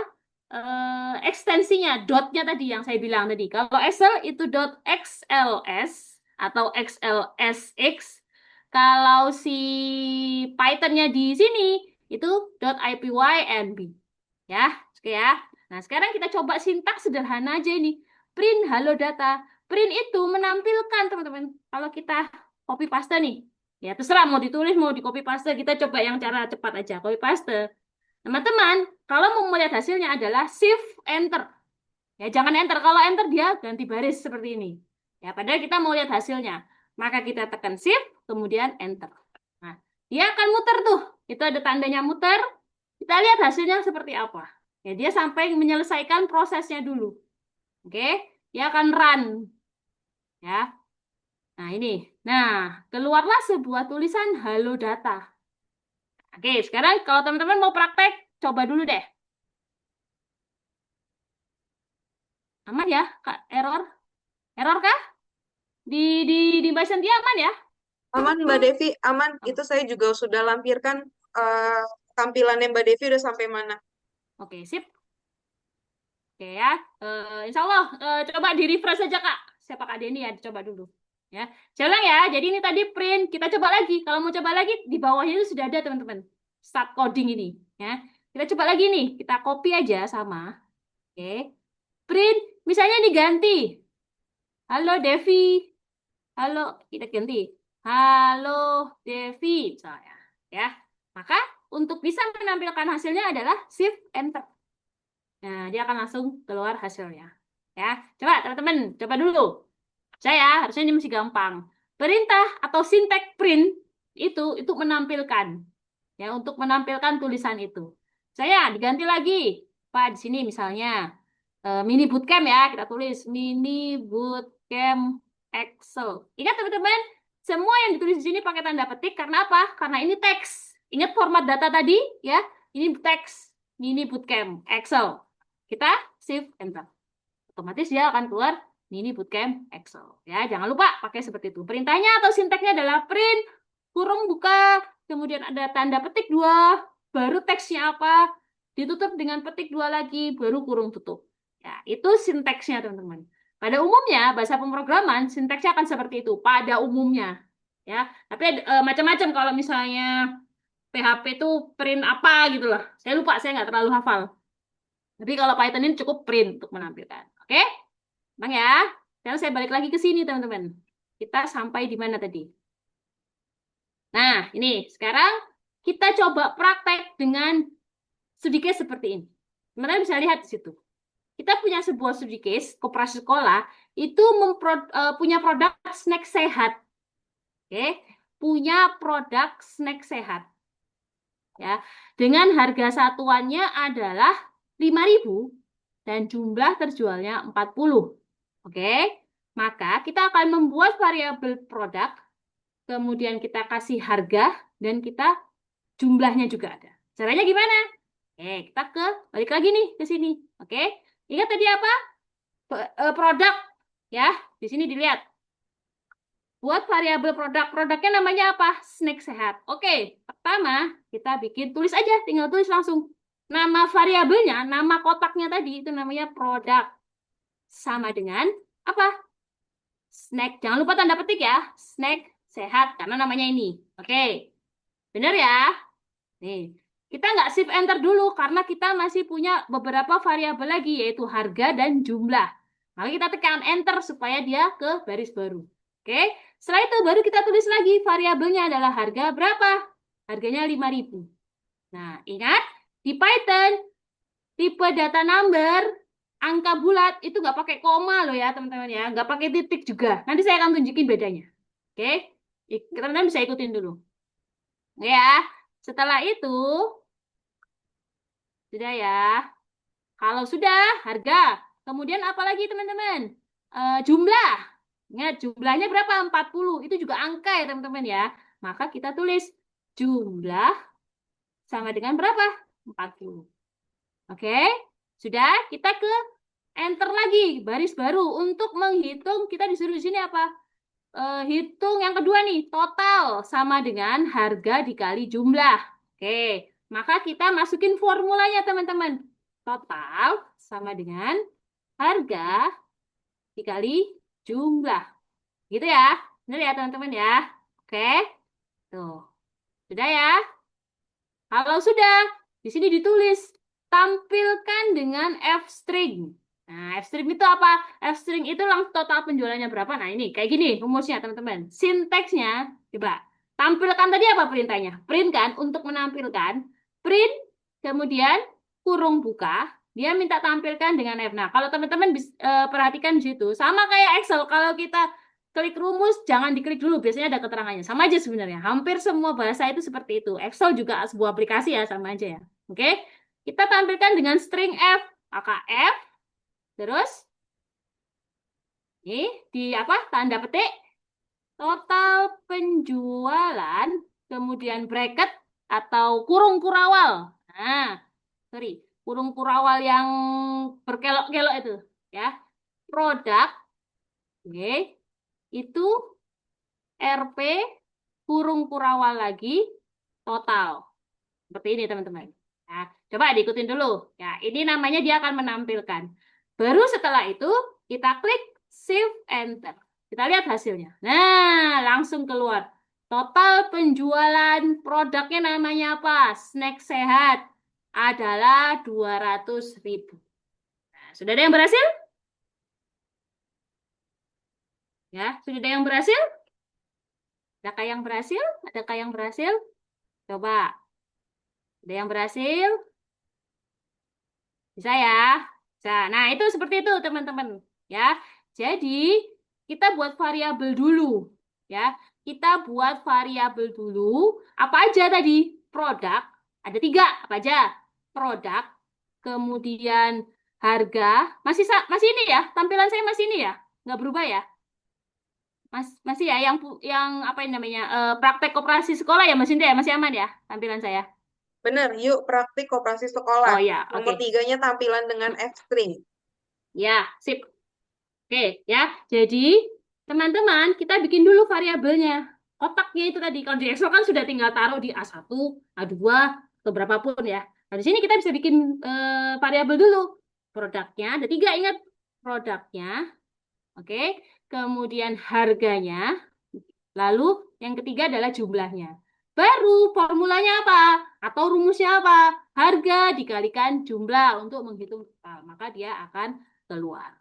Ekstensinya, dotnya tadi yang saya bilang tadi. Kalau Excel itu .xls atau xlsx. Kalau si Python-nya di sini itu .ipynb. Ya, oke ya. Nah, sekarang kita coba sintaks sederhana aja ini. Print halo data. Print itu menampilkan, teman-teman. Kalau kita copy paste nih. Ya, terserah mau ditulis, mau di copy paste. Kita coba yang cara cepat aja. Copy paste. Teman-teman, kalau mau melihat hasilnya adalah shift enter. Ya, jangan enter. Kalau enter dia ganti baris seperti ini. Ya, padahal kita mau lihat hasilnya. Maka kita tekan shift, kemudian enter. Nah, dia akan muter tuh. Itu ada tandanya muter. Kita lihat hasilnya seperti apa. Ya, dia sampai menyelesaikan prosesnya dulu. Oke, dia akan run. Ya. Nah, ini. Nah, keluarlah sebuah tulisan halo data. Oke, sekarang kalau teman-teman mau praktek, coba dulu deh. Aman ya, Kak? Error? Error kah? Di Mbak Cynthia aman ya? Aman Mbak Devi, aman. Oh, Itu saya juga sudah lampirkan tampilannya Mbak Devi udah sampai mana. oke, sip. Oke ya. Insya Allah, coba di-refresh saja, Kak. Siapa Kak Denny ya? Coba dulu. Ya. Jalan ya. Jadi ini tadi print. Kita coba lagi. Kalau mau coba lagi, di bawahnya itu sudah ada, teman-teman. Start coding ini. Ya. Kita coba lagi nih. Kita copy aja sama. Oke. Print. Misalnya diganti. Halo, Devi. Halo. Kita ganti. Halo, Devi. Misalnya. Ya. Maka untuk bisa menampilkan hasilnya adalah Shift Enter. Nah, dia akan langsung keluar hasilnya. Ya, coba teman-teman, coba dulu. Saya harusnya ini masih gampang. Perintah atau sintek print itu menampilkan, ya, untuk menampilkan tulisan itu. Saya diganti lagi, Pak, di sini misalnya mini bootcamp ya, kita tulis mini bootcamp Excel. Ingat teman-teman, semua yang ditulis di sini pakai tanda petik karena apa? Karena ini teks. Ingat format data tadi, ya. Ini teks mini bootcamp Excel. Kita shift enter. Otomatis dia akan keluar mini bootcamp Excel. Ya, jangan lupa pakai seperti itu. Perintahnya atau sinteksnya adalah print, kurung buka, kemudian ada tanda petik dua, baru teksnya apa, ditutup dengan petik dua lagi, baru kurung tutup. Ya, itu sinteksnya, teman-teman. Pada umumnya, bahasa pemrograman, sinteksnya akan seperti itu, pada umumnya. Ya, tapi macam-macam kalau misalnya PHP itu print apa gitu lah. Saya lupa, saya nggak terlalu hafal. Tapi kalau Python ini cukup print untuk menampilkan. Oke? Bang ya. Sekarang saya balik lagi ke sini, teman-teman. Kita sampai di mana tadi? Nah, ini. Sekarang kita coba praktek dengan studi case seperti ini. Teman-teman bisa lihat di situ. Kita punya sebuah studi case, koperasi sekolah, itu punya produk snack sehat. Oke? Punya produk snack sehat. Ya, dengan harga satuannya adalah 5.000 dan jumlah terjualnya 40. Oke, maka kita akan membuat variabel produk, kemudian kita kasih harga, dan kita jumlahnya juga ada. Caranya gimana? Oke, kita balik lagi nih ke sini. Oke, ingat tadi apa? Produk, ya, di sini dilihat. Buat variabel produk. Produknya namanya apa? Snack sehat. Oke, pertama kita bikin, tulis aja, tinggal tulis langsung. Nama variabelnya, nama kotaknya tadi, itu namanya produk. Sama dengan apa? Snack. Jangan lupa tanda petik ya. Snack sehat, karena namanya ini. Oke, bener ya? Nih, kita nggak shift enter dulu, karena kita masih punya beberapa variabel lagi, yaitu harga dan jumlah. Maka kita tekan enter supaya dia ke baris baru. Oke, setelah itu baru kita tulis lagi variabelnya adalah harga berapa? Harganya 5.000. Nah, ingat di Python tipe data number angka bulat itu nggak pakai koma loh ya teman-teman ya, nggak pakai titik juga. Nanti saya akan tunjukin bedanya. Oke, teman-teman bisa ikutin dulu. Ya, setelah itu sudah ya. Kalau sudah harga, kemudian apa lagi teman-teman? Jumlah. Ingat jumlahnya berapa? 40. Itu juga angka ya teman-teman ya. Maka kita tulis jumlah sama dengan berapa? 40. Oke, sudah kita ke enter lagi baris baru untuk menghitung. Kita disuruh di sini apa? Hitung yang kedua nih, total sama dengan harga dikali jumlah. Oke, maka kita masukin formulanya teman-teman. Total sama dengan harga dikali jumlah. Gitu ya. Benar ya teman-teman ya. Oke, tuh. Sudah ya. Kalau sudah, di sini ditulis tampilkan dengan F-string. Nah, F-string itu apa? F-string itu langsung total penjualannya berapa? Nah, ini kayak gini rumusnya, teman-teman. Sinteksnya, coba. Tampilkan tadi apa perintahnya? Print kan, untuk menampilkan. Print, kemudian kurung buka. Dia minta tampilkan dengan F. Nah, kalau teman-teman perhatikan di situ, sama kayak Excel. Kalau kita klik rumus, jangan diklik dulu. Biasanya ada keterangannya. Sama aja sebenarnya. Hampir semua bahasa itu seperti itu. Excel juga sebuah aplikasi ya, sama aja ya. Oke? Kita tampilkan dengan string F. Maka F, terus ini di apa? Tanda petik. Total penjualan, kemudian bracket atau kurung kurawal. Nah, sorry. Kurung kurawal yang berkelok-kelok itu. Ya. Produk, oke. Itu RP kurung kurawal lagi total. Seperti ini teman-teman. Nah, coba diikutin dulu. Ya, ini namanya dia akan menampilkan. Baru setelah itu kita klik save enter. Kita lihat hasilnya. Nah, langsung keluar. Total penjualan produknya namanya apa? Snack sehat adalah 200.000. Nah, sudah ada yang berhasil? Ya, sudah ada yang berhasil? Adakah yang berhasil? Adakah yang berhasil? Coba. Ada yang berhasil? Bisa ya? Bisa. Nah, itu seperti itu, teman-teman. Ya. Jadi, kita buat variabel dulu. Ya. Kita buat variabel dulu. Apa aja tadi? Produk. Ada 3. Apa aja? Produk. Kemudian harga. Masih ini ya? Tampilan saya masih ini ya? Nggak berubah ya? Masih ya? Yang apa yang namanya? Praktek koperasi sekolah ya, Mas Indra ya? Masih aman ya? Tampilan saya? Benar, yuk praktik koperasi sekolah. Oh ya, Nomor oke. 3-nya tampilan dengan F-string. Ya, sip. Oke, ya. Jadi, teman-teman, kita bikin dulu variabelnya. Kotaknya itu tadi. Kalau di Excel kan sudah tinggal taruh di A1, A2, atau berapapun ya. Nah, di sini kita bisa bikin variabel dulu. Produknya, ada 3, ingat. Produknya, oke. Kemudian harganya. Lalu, yang ketiga adalah jumlahnya. Baru formulanya apa? Atau rumusnya apa? Harga dikalikan jumlah untuk menghitung total. Maka dia akan keluar.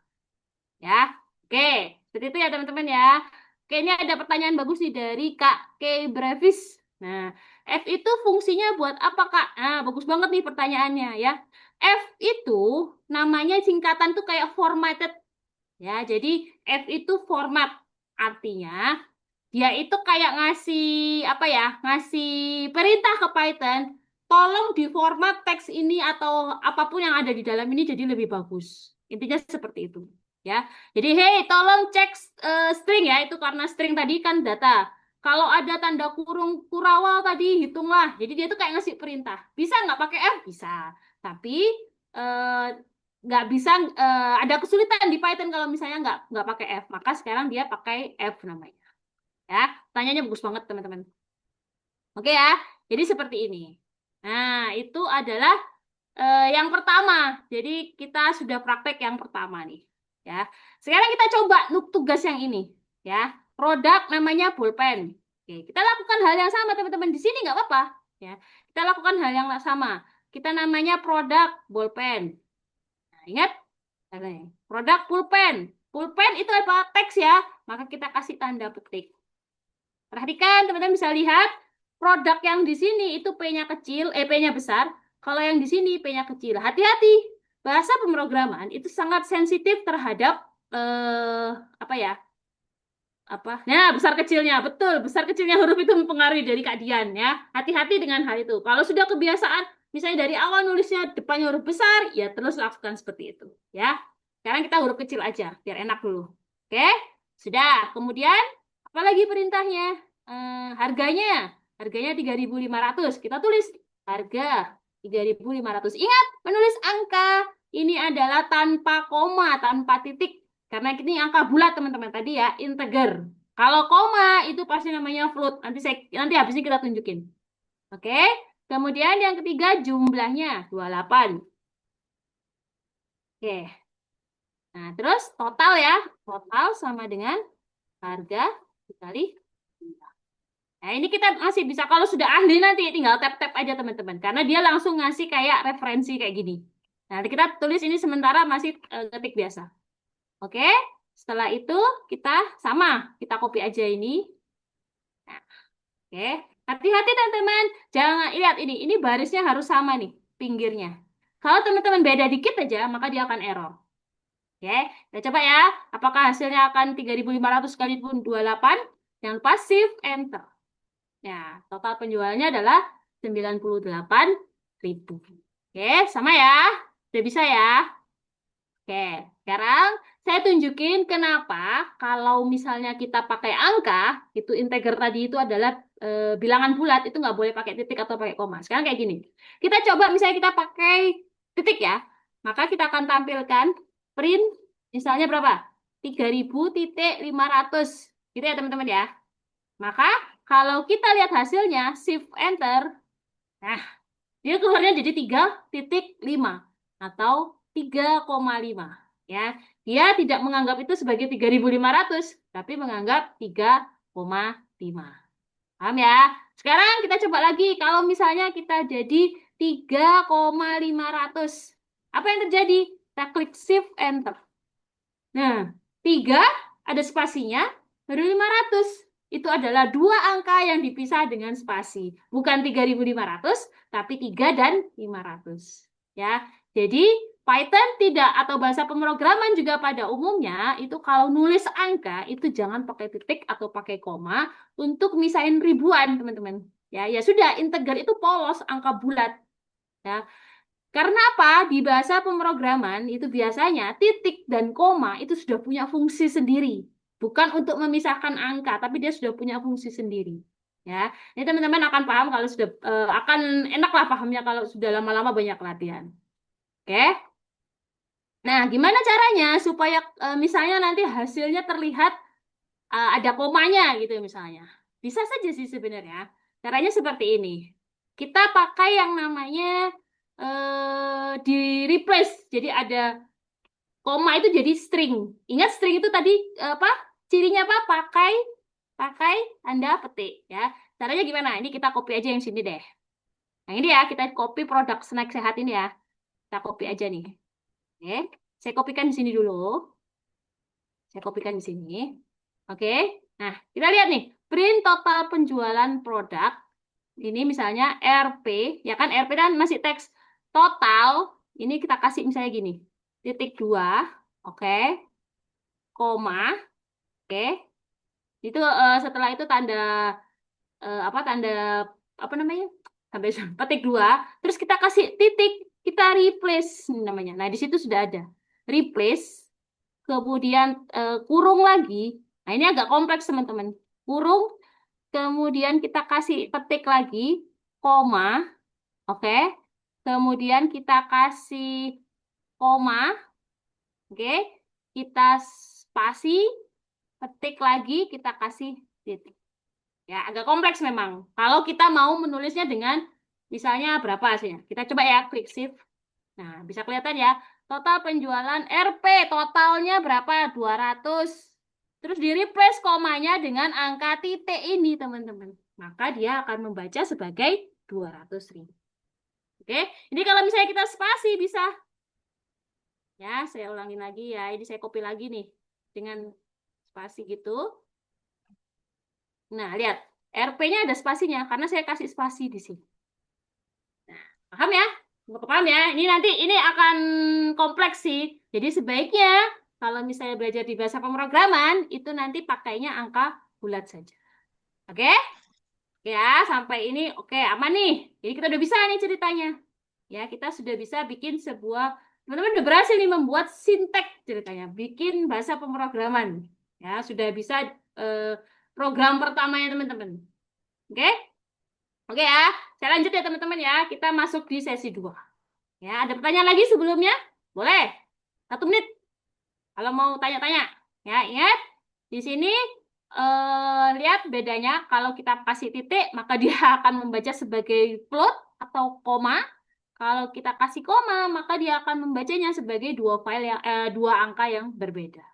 Ya, oke. Seperti itu ya teman-teman ya. Oke, ini ada pertanyaan bagus nih dari Kak K. Brevis. Nah, F itu fungsinya buat apa, Kak? Nah, bagus banget nih pertanyaannya ya. F itu namanya singkatan tuh kayak formatted. Ya, jadi F itu format. Artinya, dia itu kayak ngasih, apa ya, ngasih perintah ke Python, tolong diformat teks ini atau apapun yang ada di dalam ini jadi lebih bagus. Intinya seperti itu. Ya, jadi hey, tolong cek string ya, itu karena string tadi kan data. Kalau ada tanda kurung kurawal tadi, hitunglah. Jadi dia tuh kayak ngasih perintah. Bisa nggak pakai F? Bisa. Tapi eh, nggak bisa, ada kesulitan di Python kalau misalnya nggak pakai F. Maka sekarang dia pakai F namanya. Ya, tanyanya bagus banget teman-teman. Oke ya, jadi seperti ini. Nah, itu adalah yang pertama. Jadi kita sudah praktek yang pertama nih. Ya, sekarang kita coba tugas yang ini. Ya, produk namanya pulpen. Oke, kita lakukan hal yang sama teman-teman di sini nggak apa-apa. Ya, kita lakukan hal yang sama. Kita namanya produk pulpen. Nah, ingat, produk pulpen. Pulpen itu apa? Teks ya. Maka kita kasih tanda petik. Perhatikan, teman-teman bisa lihat produk yang di sini itu P-nya kecil, P-nya besar. Kalau yang di sini P-nya kecil. Hati-hati. bahasa pemrograman itu sangat sensitif terhadap apa ya? Nah, besar kecilnya, betul, besar kecilnya huruf itu mempengaruhi dari Kak Dian ya. Hati-hati dengan hal itu. Kalau sudah kebiasaan, misalnya dari awal nulisnya depannya huruf besar, ya terus lakukan seperti itu ya. Sekarang kita huruf kecil aja, biar enak dulu. Oke, sudah. Kemudian, apalagi perintahnya? Harganya, harganya 3.500. Kita tulis harga 3.500. Ingat, menulis angka ini adalah tanpa koma, tanpa titik. Karena ini angka bulat teman-teman tadi ya, integer. Kalau koma itu pasti namanya float. Nanti habis ini kita tunjukin. Oke. Kemudian yang ketiga jumlahnya 28. Oke. Nah, terus total ya. Total sama dengan harga dikali jumlah. Nah, ini kita masih bisa kalau sudah ahli nanti tinggal tap-tap aja teman-teman. Karena dia langsung ngasih kayak referensi kayak gini. Nanti kita tulis ini sementara masih ketik biasa. Oke, setelah itu kita kita copy aja ini. Nah, oke, hati-hati teman-teman, jangan lihat ini barisnya harus sama nih pinggirnya. Kalau teman-teman beda dikit aja, maka dia akan error. Oke, kita coba ya, apakah hasilnya akan 3.500 kali pun 28? Jangan lupa shift enter. Ya, total penjualannya adalah 98.000. Oke, sama ya, udah bisa ya. Oke, sekarang saya tunjukin kenapa kalau misalnya kita pakai angka, itu integer tadi itu adalah bilangan bulat, itu nggak boleh pakai titik atau pakai koma. Sekarang kayak gini. Kita coba misalnya kita pakai titik ya, maka kita akan tampilkan print misalnya berapa? 3.500. Gitu ya teman-teman ya. Maka kalau kita lihat hasilnya, shift enter, nah dia keluarnya jadi 3.5 atau 3,5 ya. Dia tidak menganggap itu sebagai 3.500 tapi menganggap 3,5. Paham ya? Sekarang kita coba lagi kalau misalnya kita jadi 3,500. Apa yang terjadi? Kita klik shift enter. Nah, 3 ada spasinya, baru 500. Itu adalah dua angka yang dipisah dengan spasi. Bukan 3.500, tapi 3 dan 500. Ya, jadi Python tidak atau bahasa pemrograman juga pada umumnya itu kalau nulis angka itu jangan pakai titik atau pakai koma untuk misahin ribuan, teman-teman. Ya, ya sudah integer itu polos, angka bulat. Ya, karena apa? Di bahasa pemrograman itu biasanya titik dan koma itu sudah punya fungsi sendiri. Bukan untuk memisahkan angka, tapi dia sudah punya fungsi sendiri. Ya, ini teman-teman akan paham kalau sudah akan enak lah pahamnya kalau sudah lama-lama banyak latihan. Oke? Nah, gimana caranya supaya misalnya nanti hasilnya terlihat ada komanya gitu misalnya. Bisa saja sih sebenarnya. Caranya seperti ini. Kita pakai yang namanya di replace. Jadi ada koma itu jadi string. Ingat string itu tadi apa? Cirinya apa? Pakai pakai tanda petik ya. Caranya gimana? Ini kita copy aja yang sini deh. Nah, ini ya, kita copy produk snack sehat ini ya. Kita copy aja nih. Oke. Saya kopikan di sini dulu. Saya kopikan di sini. Oke. Nah, kita lihat nih. Print total penjualan produk. Ini misalnya RP. Ya kan, RP kan masih teks total. Ini kita kasih misalnya gini. Titik 2. Oke. Koma. Oke. Itu setelah itu tanda tanda apa namanya? Sampai petik 2. Terus kita kasih titik. Kita replace namanya. Nah, di situ sudah ada. Replace. Kemudian kurung lagi. Nah, ini agak kompleks teman-teman. Kurung, kemudian kita kasih petik lagi, koma, oke. Kemudian kita kasih koma, oke. Kita spasi, petik lagi, kita kasih titik. Ya, agak kompleks memang. Kalau kita mau menulisnya dengan misalnya berapa hasilnya. Kita coba ya, klik shift. Nah, bisa kelihatan ya. Total penjualan RP, totalnya berapa? 200. Terus di replace komanya dengan angka titik ini, teman-teman. Maka dia akan membaca sebagai 200.000. Oke, ini kalau misalnya kita spasi bisa. Ya, saya ulangin lagi ya. Ini saya copy lagi nih. Dengan spasi gitu. Nah, lihat. RP-nya ada spasinya, karena saya kasih spasi di sini. Nah, paham ya? Paham ya? Ini akan kompleks sih. Jadi sebaiknya kalau misalnya belajar di bahasa pemrograman itu nanti pakainya angka bulat saja. Oke? Ya, sampai ini oke, aman nih. Jadi kita udah bisa nih ceritanya. Ya, kita sudah bisa bikin sebuah teman-teman udah berhasil nih membuat sintek ceritanya, bikin bahasa pemrograman. Ya, sudah bisa eh, program pertamanya teman-teman. Oke? Oke ya. Saya lanjut ya teman-teman ya. Kita masuk di sesi 2. Ya, ada pertanyaan lagi sebelumnya? Boleh. 1 menit kalau mau tanya-tanya. Ya, ingat di sini lihat bedanya kalau kita kasih titik maka dia akan membaca sebagai float atau koma. Kalau kita kasih koma maka dia akan membacanya sebagai dua angka yang berbeda.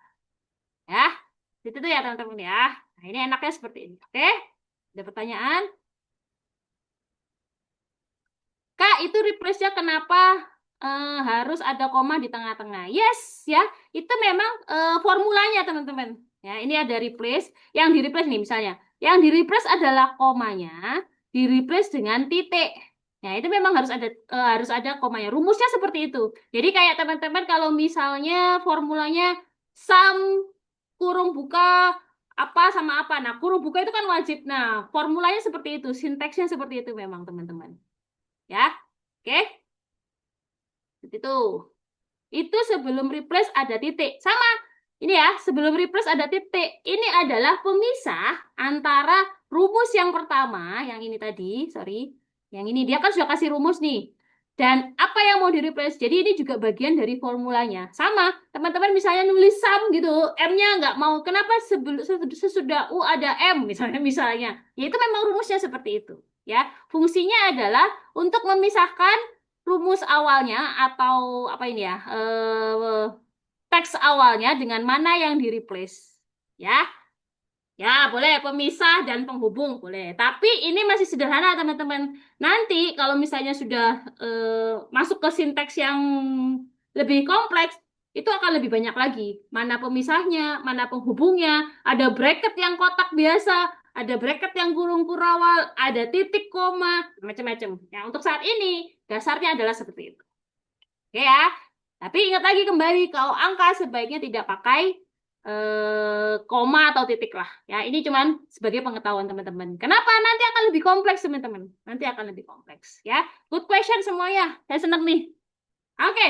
Ya, itu tuh ya teman-teman ya. Nah, ini enaknya seperti ini. Oke? Ada pertanyaan? Kak, itu replace-nya kenapa harus ada koma di tengah-tengah? Yes, ya. Itu memang formulanya, teman-teman. Ya, ini ada replace. Yang di replace nih misalnya. Yang di replace adalah komanya, di replace dengan titik. Ya, itu memang harus ada komanya. Rumusnya seperti itu. Jadi kayak teman-teman kalau misalnya formulanya sum kurung buka apa sama apa. Nah, kurung buka itu kan wajib. Nah, formulanya seperti itu, sinteksnya seperti itu memang, teman-teman. Ya, oke, itu. Itu sebelum replace ada titik. Sama, ini ya, sebelum replace ada titik. Ini adalah pemisah antara rumus yang pertama, yang ini tadi, sorry, yang ini dia kan sudah kasih rumus nih. Dan apa yang mau di-replace? Jadi ini juga bagian dari formulanya. Sama, teman-teman misalnya nulis sum gitu, M-nya nggak mau. Kenapa sesudah U ada M misalnya. Ya itu memang rumusnya seperti itu. Ya, fungsinya adalah untuk memisahkan rumus awalnya atau apa ini ya teks awalnya dengan mana yang di replace ya. Ya, boleh pemisah dan penghubung, boleh. Tapi ini masih sederhana, teman-teman. Nanti kalau misalnya sudah masuk ke sinteks yang lebih kompleks, itu akan lebih banyak lagi. Mana pemisahnya, mana penghubungnya, ada bracket yang kotak biasa, ada bracket yang kurung kurawal, ada titik koma, macam-macam. Ya, untuk saat ini, dasarnya adalah seperti itu. Oke ya. Tapi ingat lagi kembali, kalau angka sebaiknya tidak pakai koma atau titik lah. Ya, ini cuman sebagai pengetahuan teman-teman. Kenapa? Nanti akan lebih kompleks, teman-teman. Nanti akan lebih kompleks. Ya, good question semuanya. Saya senang nih. Oke,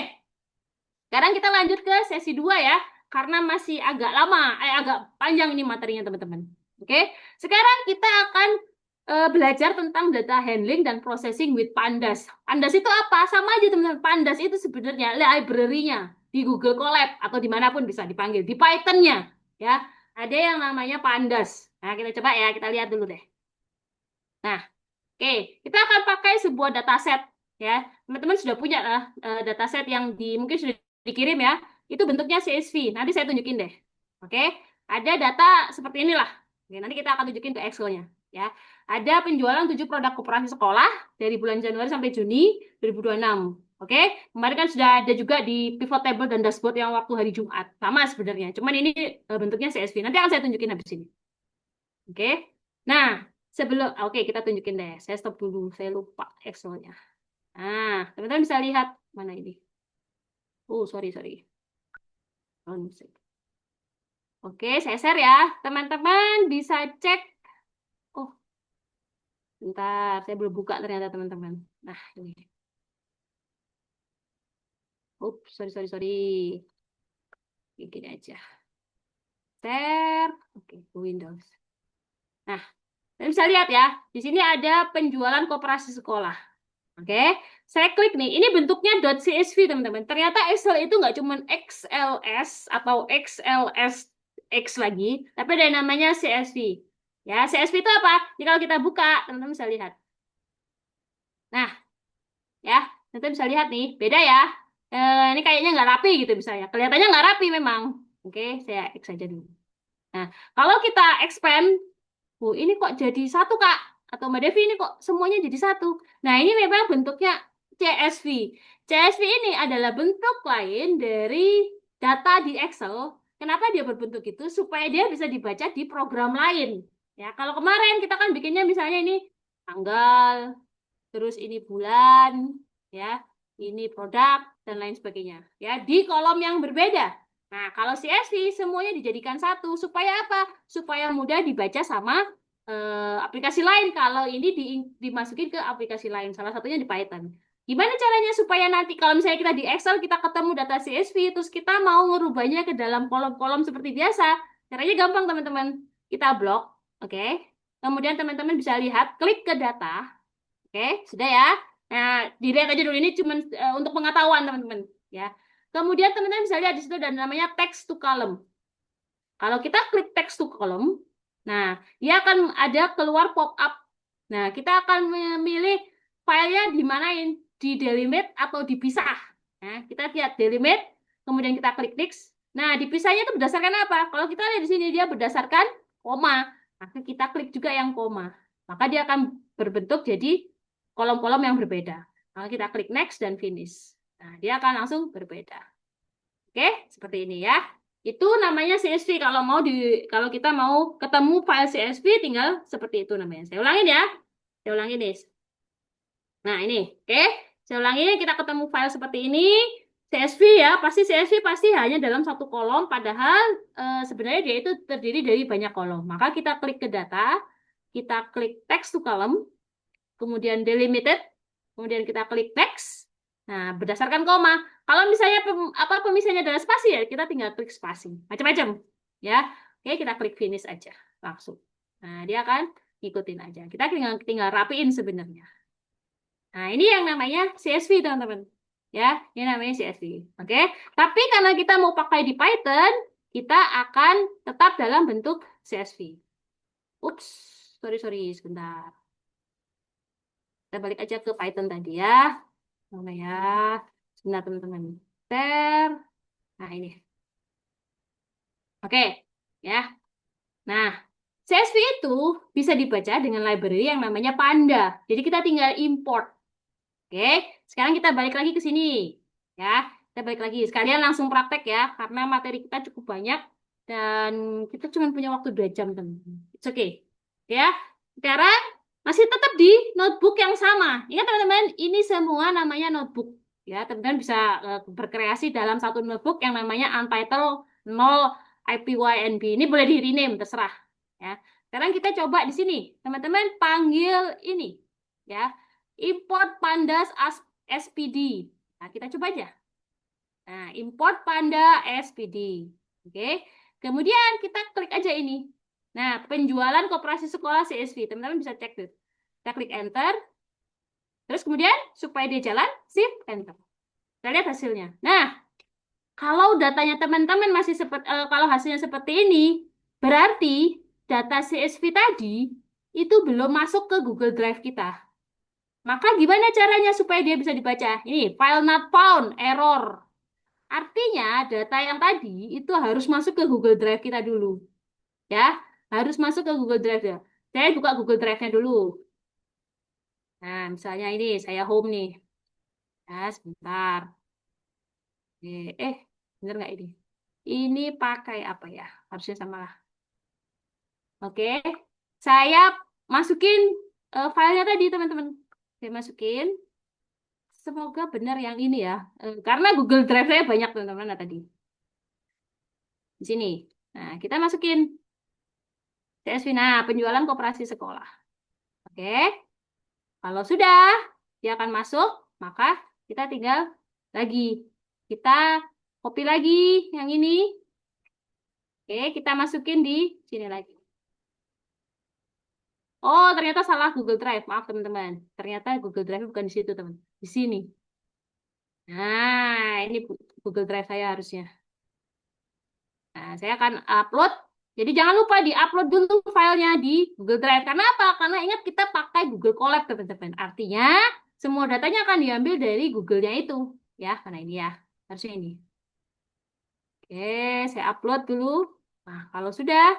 sekarang kita lanjut ke sesi 2 ya. Karena masih agak lama, agak panjang ini materinya, teman-teman. Oke, sekarang kita akan belajar tentang data handling dan processing with Pandas. Pandas itu apa? Sama aja teman-teman. Pandas itu sebenarnya library-nya di Google Colab atau dimanapun bisa dipanggil. Di Python-nya, ya ada yang namanya Pandas. Nah, kita coba ya, kita lihat dulu deh. Nah, oke, kita akan pakai sebuah dataset ya. Teman-teman sudah punya lah dataset yang mungkin sudah dikirim ya. Itu bentuknya CSV. Nanti saya tunjukin deh. Oke, ada data seperti inilah. Oke, nanti kita akan tunjukin ke Excel-nya ya. Ada penjualan 7 produk koperasi sekolah dari bulan Januari sampai Juni 2026. Oke, kemarin kan sudah ada juga di pivot table dan dashboard yang waktu hari Jumat. Sama sebenarnya, cuman ini bentuknya CSV. Nanti akan saya tunjukin habis ini. Oke. Nah, oke kita tunjukin deh. Saya stop dulu, saya lupa Excel-nya. Nah, teman-teman bisa lihat mana ini. Oh, sorry, sorry. Oke, saya share ya. Teman-teman bisa cek. Oh, bentar, saya belum buka ternyata teman-teman. Nah, ini. Sorry, sorry, sorry. Gini aja. Share. Oke, Windows. Nah, teman bisa lihat ya. Di sini ada penjualan koperasi sekolah. Oke, saya klik nih. Ini bentuknya .csv teman-teman. Ternyata Excel itu nggak cuma XLS atau XLSX lagi, tapi ada yang namanya CSV. Ya, CSV itu apa? Jadi kalau kita buka, teman-teman bisa lihat. Nah, ya, teman-teman bisa lihat nih, beda ya. Ini kayaknya nggak rapi gitu misalnya. Kelihatannya nggak rapi memang. Oke, saya X aja dulu. Nah, kalau kita expand, ini kok jadi satu, Kak? Atau Mbak Devi, ini kok semuanya jadi satu? Nah, ini memang bentuknya CSV. CSV ini adalah bentuk lain dari data di Excel. Kenapa dia berbentuk itu? Supaya dia bisa dibaca di program lain. Ya, kalau kemarin kita kan bikinnya misalnya ini tanggal, terus ini bulan, ya. ini produk, dan lain sebagainya. Ya, di kolom yang berbeda. Nah, kalau CSV semuanya dijadikan satu. Supaya apa? Supaya mudah dibaca sama aplikasi lain. Kalau ini dimasukin ke aplikasi lain. Salah satunya di Python. Gimana caranya supaya nanti kalau misalnya kita di Excel, kita ketemu data CSV, terus kita mau ngerubahnya ke dalam kolom-kolom seperti biasa. Caranya gampang, teman-teman. Kita blok, oke? Kemudian teman-teman bisa lihat, klik ke data. Oke, sudah ya. Nah, dilihat aja dulu ini cuma untuk pengetahuan teman-teman ya. Kemudian teman-teman bisa lihat di situ ada namanya text to column. Kalau kita klik text to column, nah dia akan ada keluar pop up. Nah, kita akan memilih filenya dimanain, di delimit atau dipisah. Nah, kita lihat delimit, kemudian kita klik next. Nah, dipisahnya itu berdasarkan apa? Kalau kita lihat di sini dia berdasarkan koma, maka kita klik juga yang koma. Maka dia akan berbentuk jadi kolom-kolom yang berbeda. Kalau kita klik next dan finish. Nah, dia akan langsung berbeda. Oke, seperti ini ya. Itu namanya CSV. Kalau kita mau ketemu file CSV tinggal seperti itu namanya. Saya ulangin ya. Saya ulangin nih. Nah, ini. Oke. Saya ulangi, kita ketemu file seperti ini. CSV ya, CSV pasti hanya dalam satu kolom, padahal sebenarnya dia itu terdiri dari banyak kolom. Maka kita klik ke data, kita klik text to column, kemudian delimited, kemudian kita klik next. Nah, berdasarkan koma. Kalau misalnya pemisahnya adalah spasi ya, kita tinggal klik spasi. Macam-macam. Ya. Oke, kita klik finish aja langsung. Nah, dia akan ikutin aja. Kita tinggal rapiin sebenarnya. Nah, ini yang namanya CSV, teman-teman. Ya, ini namanya CSV. Oke. Tapi karena kita mau pakai di Python, kita akan tetap dalam bentuk CSV. Ups, sorry, sebentar. Kita balik aja ke Python tadi ya. Mana ya? Sebentar teman-teman. Ter. Nah ini. Oke. Ya. Nah. CSV itu bisa dibaca dengan library yang namanya Panda. Jadi kita tinggal import. Oke. Sekarang kita balik lagi ke sini. Ya. Kita balik lagi. Sekalian langsung praktek ya. Karena materi kita cukup banyak. Dan kita cuma punya waktu 2 jam, teman-teman. It's okay. Ya. Sekarang masih tetap di notebook yang sama. Ingat teman-teman, ini semua namanya notebook. Ya, teman-teman bisa berkreasi dalam satu notebook yang namanya Untitled 0 IPYNB. Ini boleh di rename, terserah. Ya. Sekarang kita coba di sini. Teman-teman panggil ini. Ya. Import pandas as SPD. Nah, kita coba aja. Nah, import panda SPD. Oke. Kemudian kita klik aja ini. Nah, penjualan koperasi sekolah CSV. Teman-teman bisa cek tuh. Kita klik enter. Terus kemudian supaya dia jalan, shift enter. Kita lihat hasilnya. Nah, kalau datanya teman-teman kalau hasilnya seperti ini, berarti data CSV tadi itu belum masuk ke Google Drive kita. Maka gimana caranya supaya dia bisa dibaca? Ini file not found, error. Artinya data yang tadi itu harus masuk ke Google Drive kita dulu. Ya, harus masuk ke Google Drive ya. Saya buka Google Drive-nya dulu. Nah, misalnya ini saya home nih. Nah, sebentar. Bener nggak ini? Ini pakai apa ya? Harusnya sama lah. Oke, saya masukin filenya tadi, teman-teman. Saya masukin. Semoga benar yang ini ya. Karena Google Drive saya banyak, teman-teman, nah, tadi. Di sini. Nah, kita masukin CSV. Nah, penjualan koperasi sekolah. Oke. Kalau sudah, dia akan masuk, maka kita tinggal lagi. Kita copy lagi yang ini. Oke, kita masukin di sini lagi. Oh, ternyata salah Google Drive. Maaf, teman-teman. Ternyata Google Drive bukan di situ, teman. Di sini. Nah, ini Google Drive saya harusnya. Nah, saya akan upload. Jadi jangan lupa di-upload dulu filenya di Google Drive. Karena apa? Karena ingat kita pakai Google Colab, teman-teman. Artinya, semua datanya akan diambil dari Google-nya itu. Ya, karena ini ya. Harusnya ini. Oke, saya upload dulu. Nah, kalau sudah,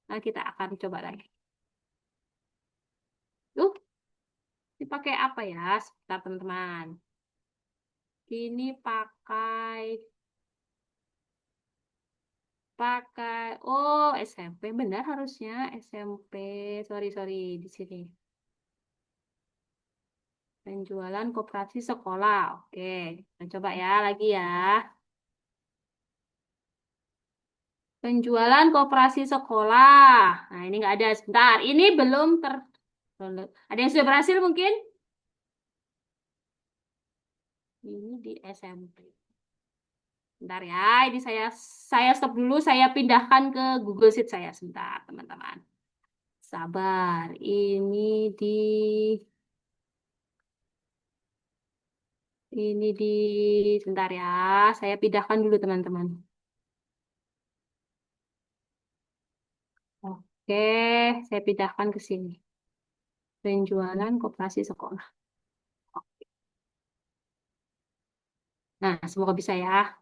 nah kita akan coba lagi. Tuh, dipakai apa ya? Sebentar, teman-teman. Ini pakai oh SMP benar harusnya SMP. Sorry di sini. Penjualan koperasi sekolah. Oke, kita coba ya lagi ya. Penjualan koperasi sekolah. Nah, ini nggak ada. Sebentar, ini belum ter... Ada yang sudah berhasil mungkin? Ini di SMP. Bentar ya, ini saya stop dulu. Saya pindahkan ke Google Sheet saya. Sebentar, teman-teman. Sabar. Ini di sebentar ya. Saya pindahkan dulu, teman-teman. Oke, saya pindahkan ke sini. Penjualan koperasi sekolah. Nah, semoga bisa ya.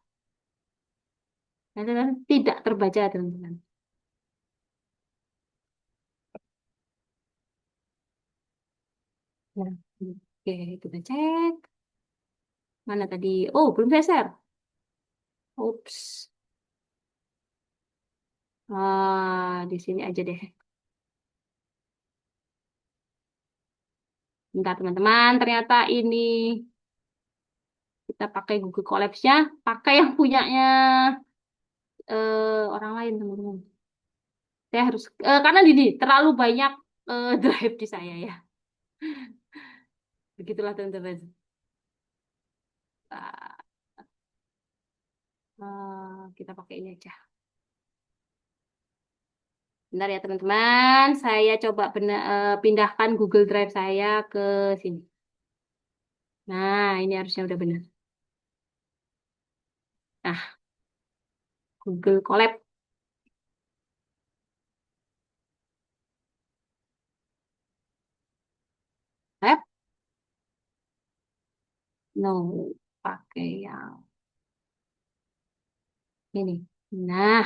Nanti tidak terbaca, teman-teman. Nah, oke, kita cek. Mana tadi? Oh, belum geser. Ups. Di sini aja deh. Bentar, teman-teman. Ternyata ini kita pakai Google Collapse-nya. Pakai yang punyanya orang lain, teman-teman. Saya harus, karena gini, terlalu banyak drive di saya ya. Begitulah, teman-teman. Ah, kita pakai ini aja. Bentar ya teman-teman, saya coba pindahkan Google Drive saya ke sini. Nah, ini harusnya udah benar. Nah, Google Colab. Lab? No, pakai yang ini. Nah,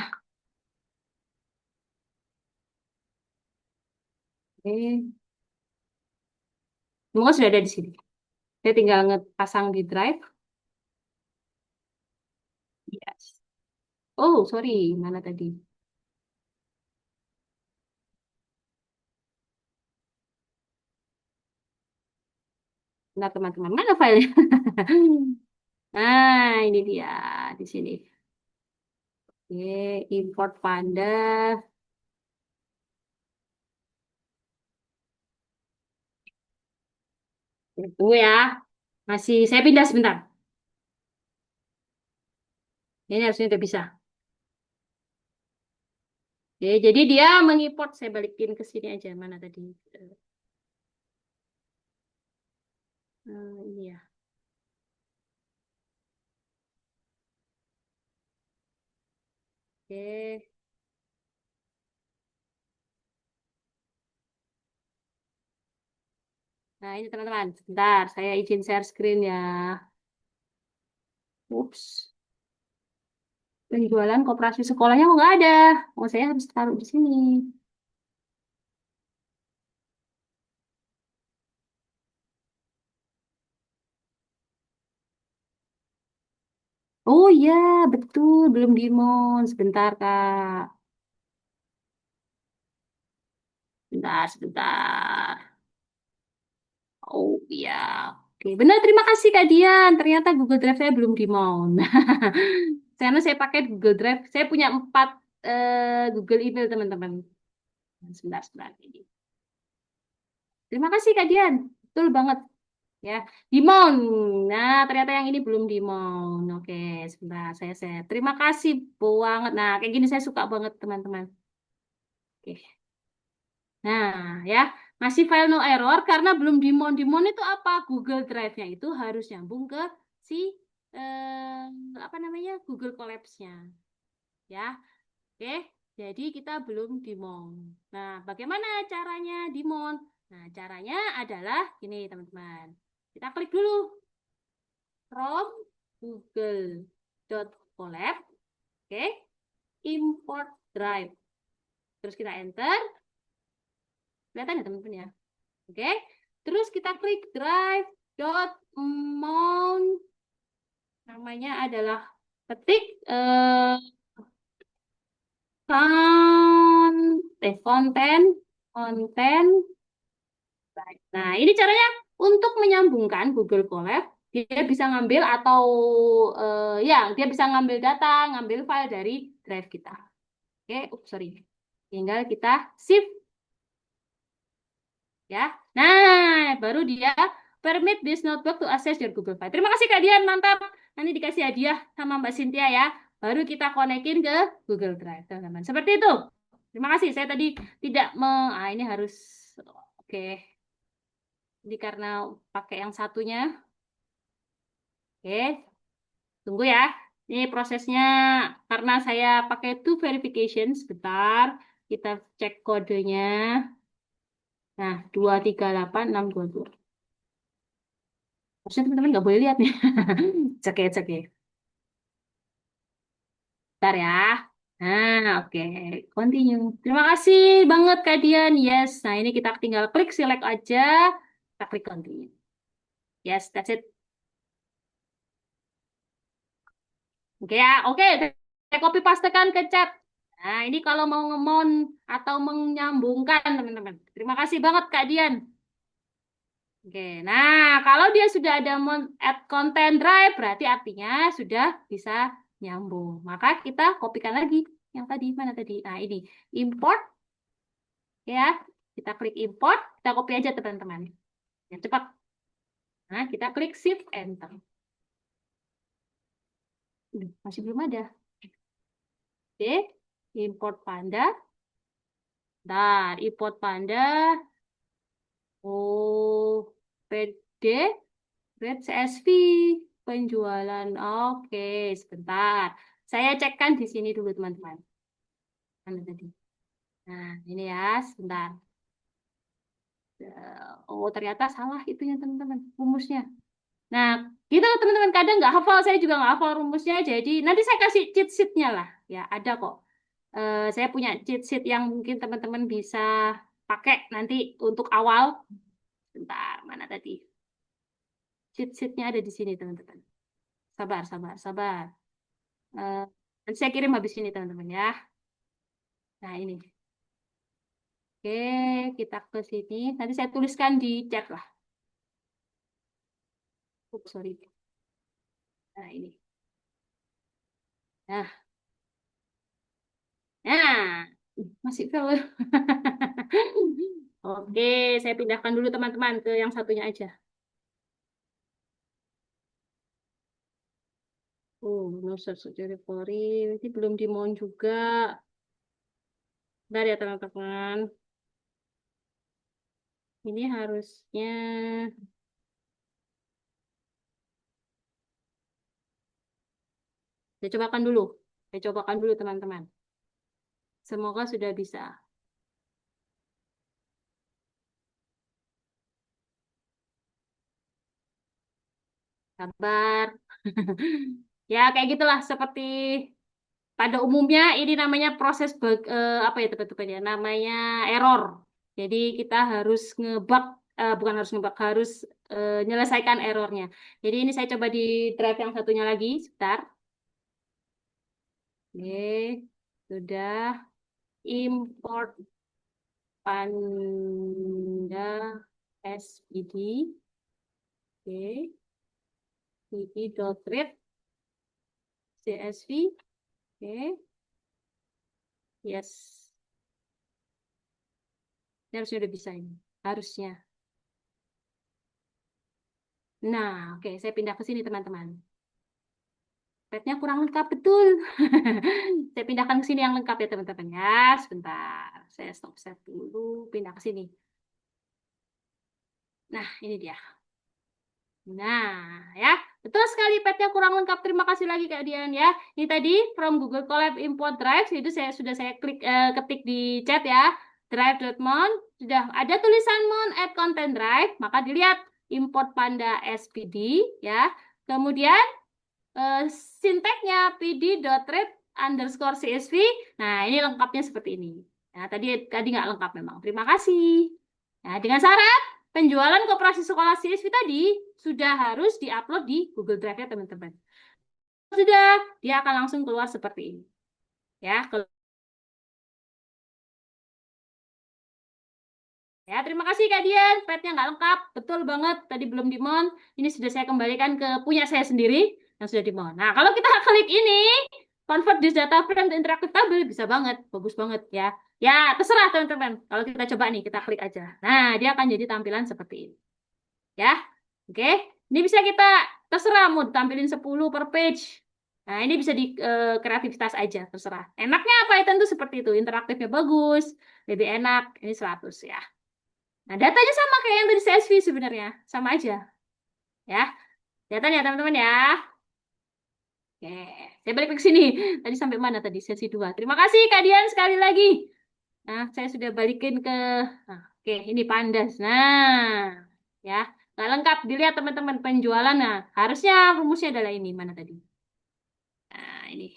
oke. Semoga sudah ada di sini. Saya tinggal ngepasang di Drive. Yes. Oh, sorry. Mana tadi? Nah, teman-teman. Mana filenya? Nah, ini dia. Di sini. Oke, import Panda. Tunggu ya. Masih, saya pindah sebentar. Ini harusnya udah bisa. Oke, jadi dia mengimport, saya balikin ke sini aja. Mana tadi? Ini ya. Oke. Nah, ini teman-teman. Sebentar, saya izin share screen ya. Ups. Penjualan koperasi sekolahnya kok nggak ada. Oh, saya harus taruh di sini. Oh iya, betul. Belum dimon. Sebentar, Kak. Sebentar, sebentar. Oh iya. Oke, benar. Terima kasih, Kak Dian. Ternyata Google Drive saya belum dimon. Karena saya pakai Google Drive. Saya punya 4 Google email, teman-teman. Sebentar, sebentar. Ini. Terima kasih, Kak Dian. Betul banget. Ya, Dimon. Nah, ternyata yang ini belum Dimon. Oke, sebentar saya. Terima kasih banget. Nah, kayak gini saya suka banget, teman-teman. Oke. Nah, ya, masih file no error karena belum Dimon. Dimon itu apa? Google Drive-nya itu harus nyambung ke si apa namanya? Google Collapse-nya. Ya. Oke. Jadi kita belum Dimon. Nah, bagaimana caranya Dimon? Nah, caranya adalah ini, teman-teman. Kita klik dulu from google.colab, oke, import drive. Terus kita enter, kelihatan ya teman-teman ya, oke. Terus kita klik drive dot mount, namanya adalah ketik konten konten Drive. Nah, ini caranya untuk menyambungkan Google Colab. Dia bisa ngambil atau ya, dia bisa ngambil data, ngambil file dari drive kita. Oke, sorry. Tinggal kita shift ya. Nah, baru dia permit this notebook to access your Google File. Terima kasih Kak Dian, mantap. Nanti dikasih hadiah sama Mbak Cynthia ya. Baru kita konekin ke Google Drive, teman-teman. Seperti itu. Terima kasih. Saya tadi tidak ini harus oke. Jadi karena pakai yang satunya. Oke, tunggu ya. Ini prosesnya karena saya pakai two verification. Sebentar. Kita cek kodenya. Nah, 238622. Harusnya teman-teman nggak boleh lihat nih. Cek ya, cek ya. Bentar ya. Nah, oke. Continue. Terima kasih banget Kak Dian. Yes. Nah, ini kita tinggal klik select aja. Kita klik continue. Yes, that's it. Oke ya, oke. Saya copy pastekan ke chat. Nah, ini kalau mau ngemon atau menyambungkan, teman-teman. Terima kasih banget Kak Dian. Oke, nah kalau dia sudah ada add content drive, berarti artinya sudah bisa nyambung. Maka kita kopikan lagi yang tadi, mana tadi? Nah ini, import ya. Kita klik import, kita copy aja teman-teman. Ya, cepat. Nah, kita klik shift enter. Masih belum ada. Oke, import Panda. Dan import Panda. Oh, PD. Red CSV penjualan. Oke, sebentar. Saya cekkan di sini dulu, teman-teman. Mana tadi? Nah, ini ya, sebentar. Oh, ternyata salah itunya, teman-teman. Rumusnya. Nah, gitu teman-teman. Kadang nggak hafal. Saya juga nggak hafal rumusnya. Jadi, nanti saya kasih cheat sheet-nya lah. Ya, ada kok. Saya punya cheat sheet yang mungkin teman-teman bisa pakai nanti untuk awal. Sebentar, mana tadi? Cheat sheet-nya ada di sini, teman-teman. Sabar, sabar, sabar. Eh, Nanti saya kirim habis ini teman-teman ya. Nah ini. Oke, kita ke sini. Nanti saya tuliskan di chat lah. Sorry. Nah ini. Nah, nah, masih fail. Oke, saya pindahkan dulu teman-teman ke yang satunya aja. Oh, no search directory. Ini belum di mount juga. Bentar ya teman-teman. Ini harusnya. Saya cobakan dulu. Saya cobakan dulu teman-teman. Semoga sudah bisa. Sabar. Ya, kayak gitulah seperti pada umumnya ini namanya proses apa ya teman-teman ya? Namanya error. Jadi kita harus ngebug bukan harus ngebug, harus menyelesaikan errornya. Jadi ini saya coba di drive yang satunya lagi, sebentar. Oke, sudah import Panda SPD. Oke, pd.read CSV. Oke, yes. Ini harusnya udah bisa ini. Harusnya. Nah, oke, saya pindah ke sini teman-teman. Petnya kurang lengkap betul. Saya pindahkan ke sini yang lengkap ya teman-teman ya. Sebentar, saya stop share dulu, pindah ke sini. Nah, ini dia. Nah, ya, betul sekali petnya kurang lengkap. Terima kasih lagi Kak Dian ya. Ini tadi from Google Colab import drive itu saya klik ketik di chat ya. Drive.mount sudah ada tulisan mount add content drive, maka dilihat import Panda SPD ya. Kemudian sinteknya pd.read underscore csv. Nah, ini lengkapnya seperti ini. Nah, tadi tadi nggak lengkap memang. Terima kasih. Nah, dengan syarat penjualan koperasi sekolah CSV tadi sudah harus diupload di Google Drive ya, teman-teman. Sudah, dia akan langsung keluar seperti ini. Ya, Ya, terima kasih Kak Dian. Pet-nya nggak lengkap. Betul banget. Tadi belum di-mount. Ini sudah saya kembalikan ke punya saya sendiri yang sudah di-mount. Nah, kalau kita klik ini, convert this data frame to interactive table, bisa banget. Bagus banget ya. Ya, terserah teman-teman. Kalau kita coba nih, kita klik aja. Nah, dia akan jadi tampilan seperti ini. Ya, oke. Ini bisa kita terserah mau tampilin 10 per page. Nah, ini bisa di kreativitas aja, terserah. Enaknya Python tuh seperti itu. Interaktifnya bagus, lebih enak. Ini 100 ya. Nah, datanya sama kayak yang tadi CSV sebenarnya. Sama aja. Ya, datanya teman-teman ya. Oke, saya balik ke sini. Tadi sampai mana tadi? Sesi 2. Terima kasih Kak Dian sekali lagi. Nah, saya sudah balikin ke... Nah, oke, ini Pandas. Nah, ya. Nggak lengkap. Dilihat teman-teman penjualan. Nah, harusnya rumusnya adalah ini. Mana tadi? Nah, ini.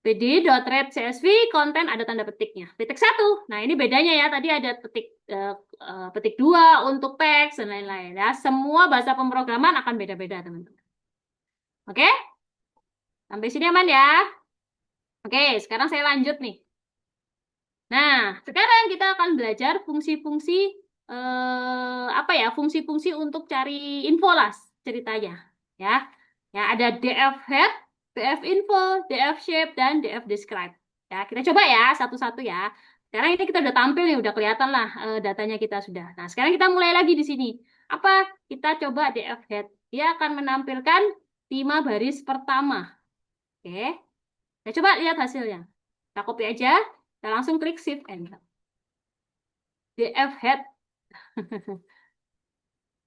pd.read CSV konten ada tanda petiknya. Petik 1. Nah, ini bedanya ya. Tadi ada petik 2 untuk teks dan lain-lain ya. Semua bahasa pemrograman akan beda-beda, teman-teman. Oke? Sampai sini aman ya? Oke, sekarang saya lanjut nih. Nah, sekarang kita akan belajar fungsi-fungsi apa ya? Fungsi-fungsi untuk cari info lah ceritanya, ya. Ya, ada df head, df info, df shape dan df describe. Ya, kita coba ya satu-satu ya. Sekarang ini kita udah tampil nih, udah kelihatan lah datanya kita sudah. Nah, sekarang kita mulai lagi di sini. Apa? Kita coba df head. Dia akan menampilkan 5 baris pertama. Oke. Kita coba lihat hasilnya. Kita copy aja. Kita langsung klik Shift Enter. DF head.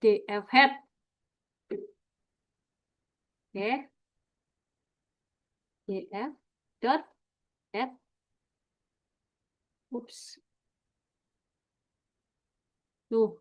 DF head. Oke. DF dot head. Ups. Tuh.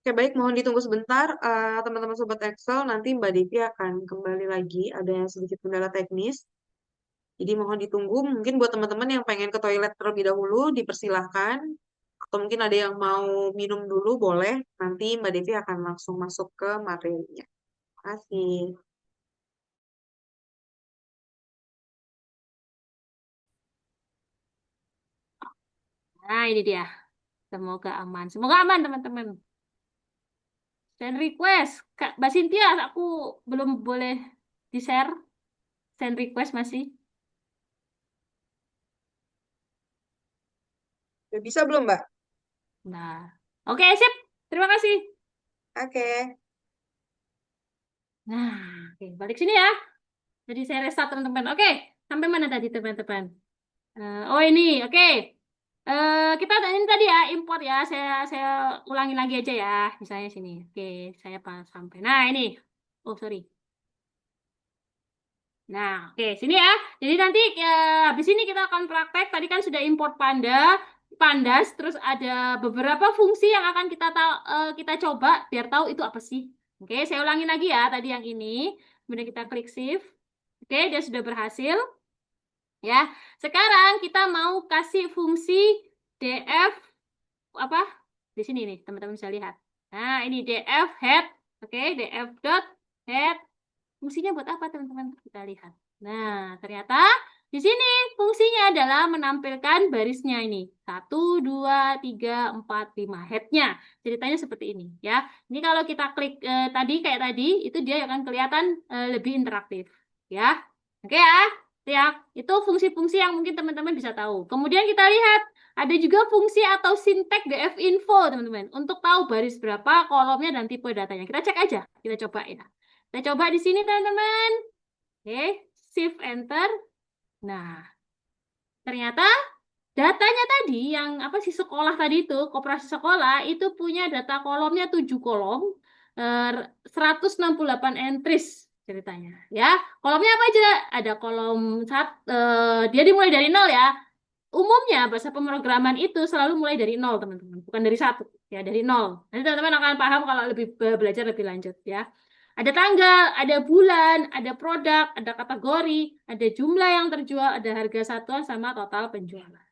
Oke, baik, mohon ditunggu sebentar. Teman-teman Sobat Excel, nanti Mbak Devi akan kembali lagi. Ada yang sedikit kendala teknis. Jadi mohon ditunggu. Mungkin buat teman-teman yang pengen ke toilet terlebih dahulu, dipersilahkan. Atau mungkin ada yang mau minum dulu, boleh. Nanti Mbak Devi akan langsung masuk ke materinya. Terima kasih. Nah, ini dia. Semoga aman. Semoga aman, teman-teman. Send request. Kak, Mbak Cynthia, aku belum boleh di-share. Send request masih. Udah bisa belum, Mbak? Nah. Oke, sip. Terima kasih. Oke. Nah, oke, balik sini ya. Jadi saya restart, teman-teman. Oke, sampai mana tadi, teman-teman? Oh, ini. Oke. Kita ini tadi ya import ya. Saya ulangi lagi aja ya. Misalnya sini. Oke, saya pas sampai. Nah, ini. Oh, sorry. Nah, oke, sini ya. Jadi nanti habis ini kita akan praktek. Tadi kan sudah import pandas, terus ada beberapa fungsi yang akan kita coba biar tahu itu apa sih. Oke, saya ulangi lagi ya. Tadi yang ini. Kemudian kita klik shift. Oke, dia sudah berhasil. Ya, sekarang kita mau kasih fungsi df apa? Di sini nih, teman-teman bisa lihat. Nah, ini df head. Oke, df dot head. Fungsinya buat apa, teman-teman? Kita lihat. Nah, ternyata di sini fungsinya adalah menampilkan barisnya ini. 1, 2, 3, 4, 5. Headnya. Ceritanya seperti ini. Ya, ini kalau kita klik kayak tadi, itu dia akan kelihatan lebih interaktif. Ya, oke ya. Ya, itu fungsi-fungsi yang mungkin teman-teman bisa tahu. Kemudian kita lihat ada juga fungsi atau sintek df info, teman-teman, untuk tahu baris berapa, kolomnya dan tipe datanya. Kita cek aja, kita coba ya. Kita coba di sini, teman-teman. Oke, shift enter. Nah, ternyata datanya tadi yang apa sih sekolah tadi itu, koperasi sekolah itu punya data kolomnya 7 kolom, 168 entries ceritanya. Ya, kolomnya apa aja? Ada kolom dia dimulai dari nol ya. Umumnya bahasa pemrograman itu selalu mulai dari nol, teman-teman, bukan dari satu, ya dari nol. Nanti teman-teman akan paham kalau lebih belajar lebih lanjut ya. Ada tanggal, ada bulan, ada produk, ada kategori, ada jumlah yang terjual, ada harga satuan sama total penjualan.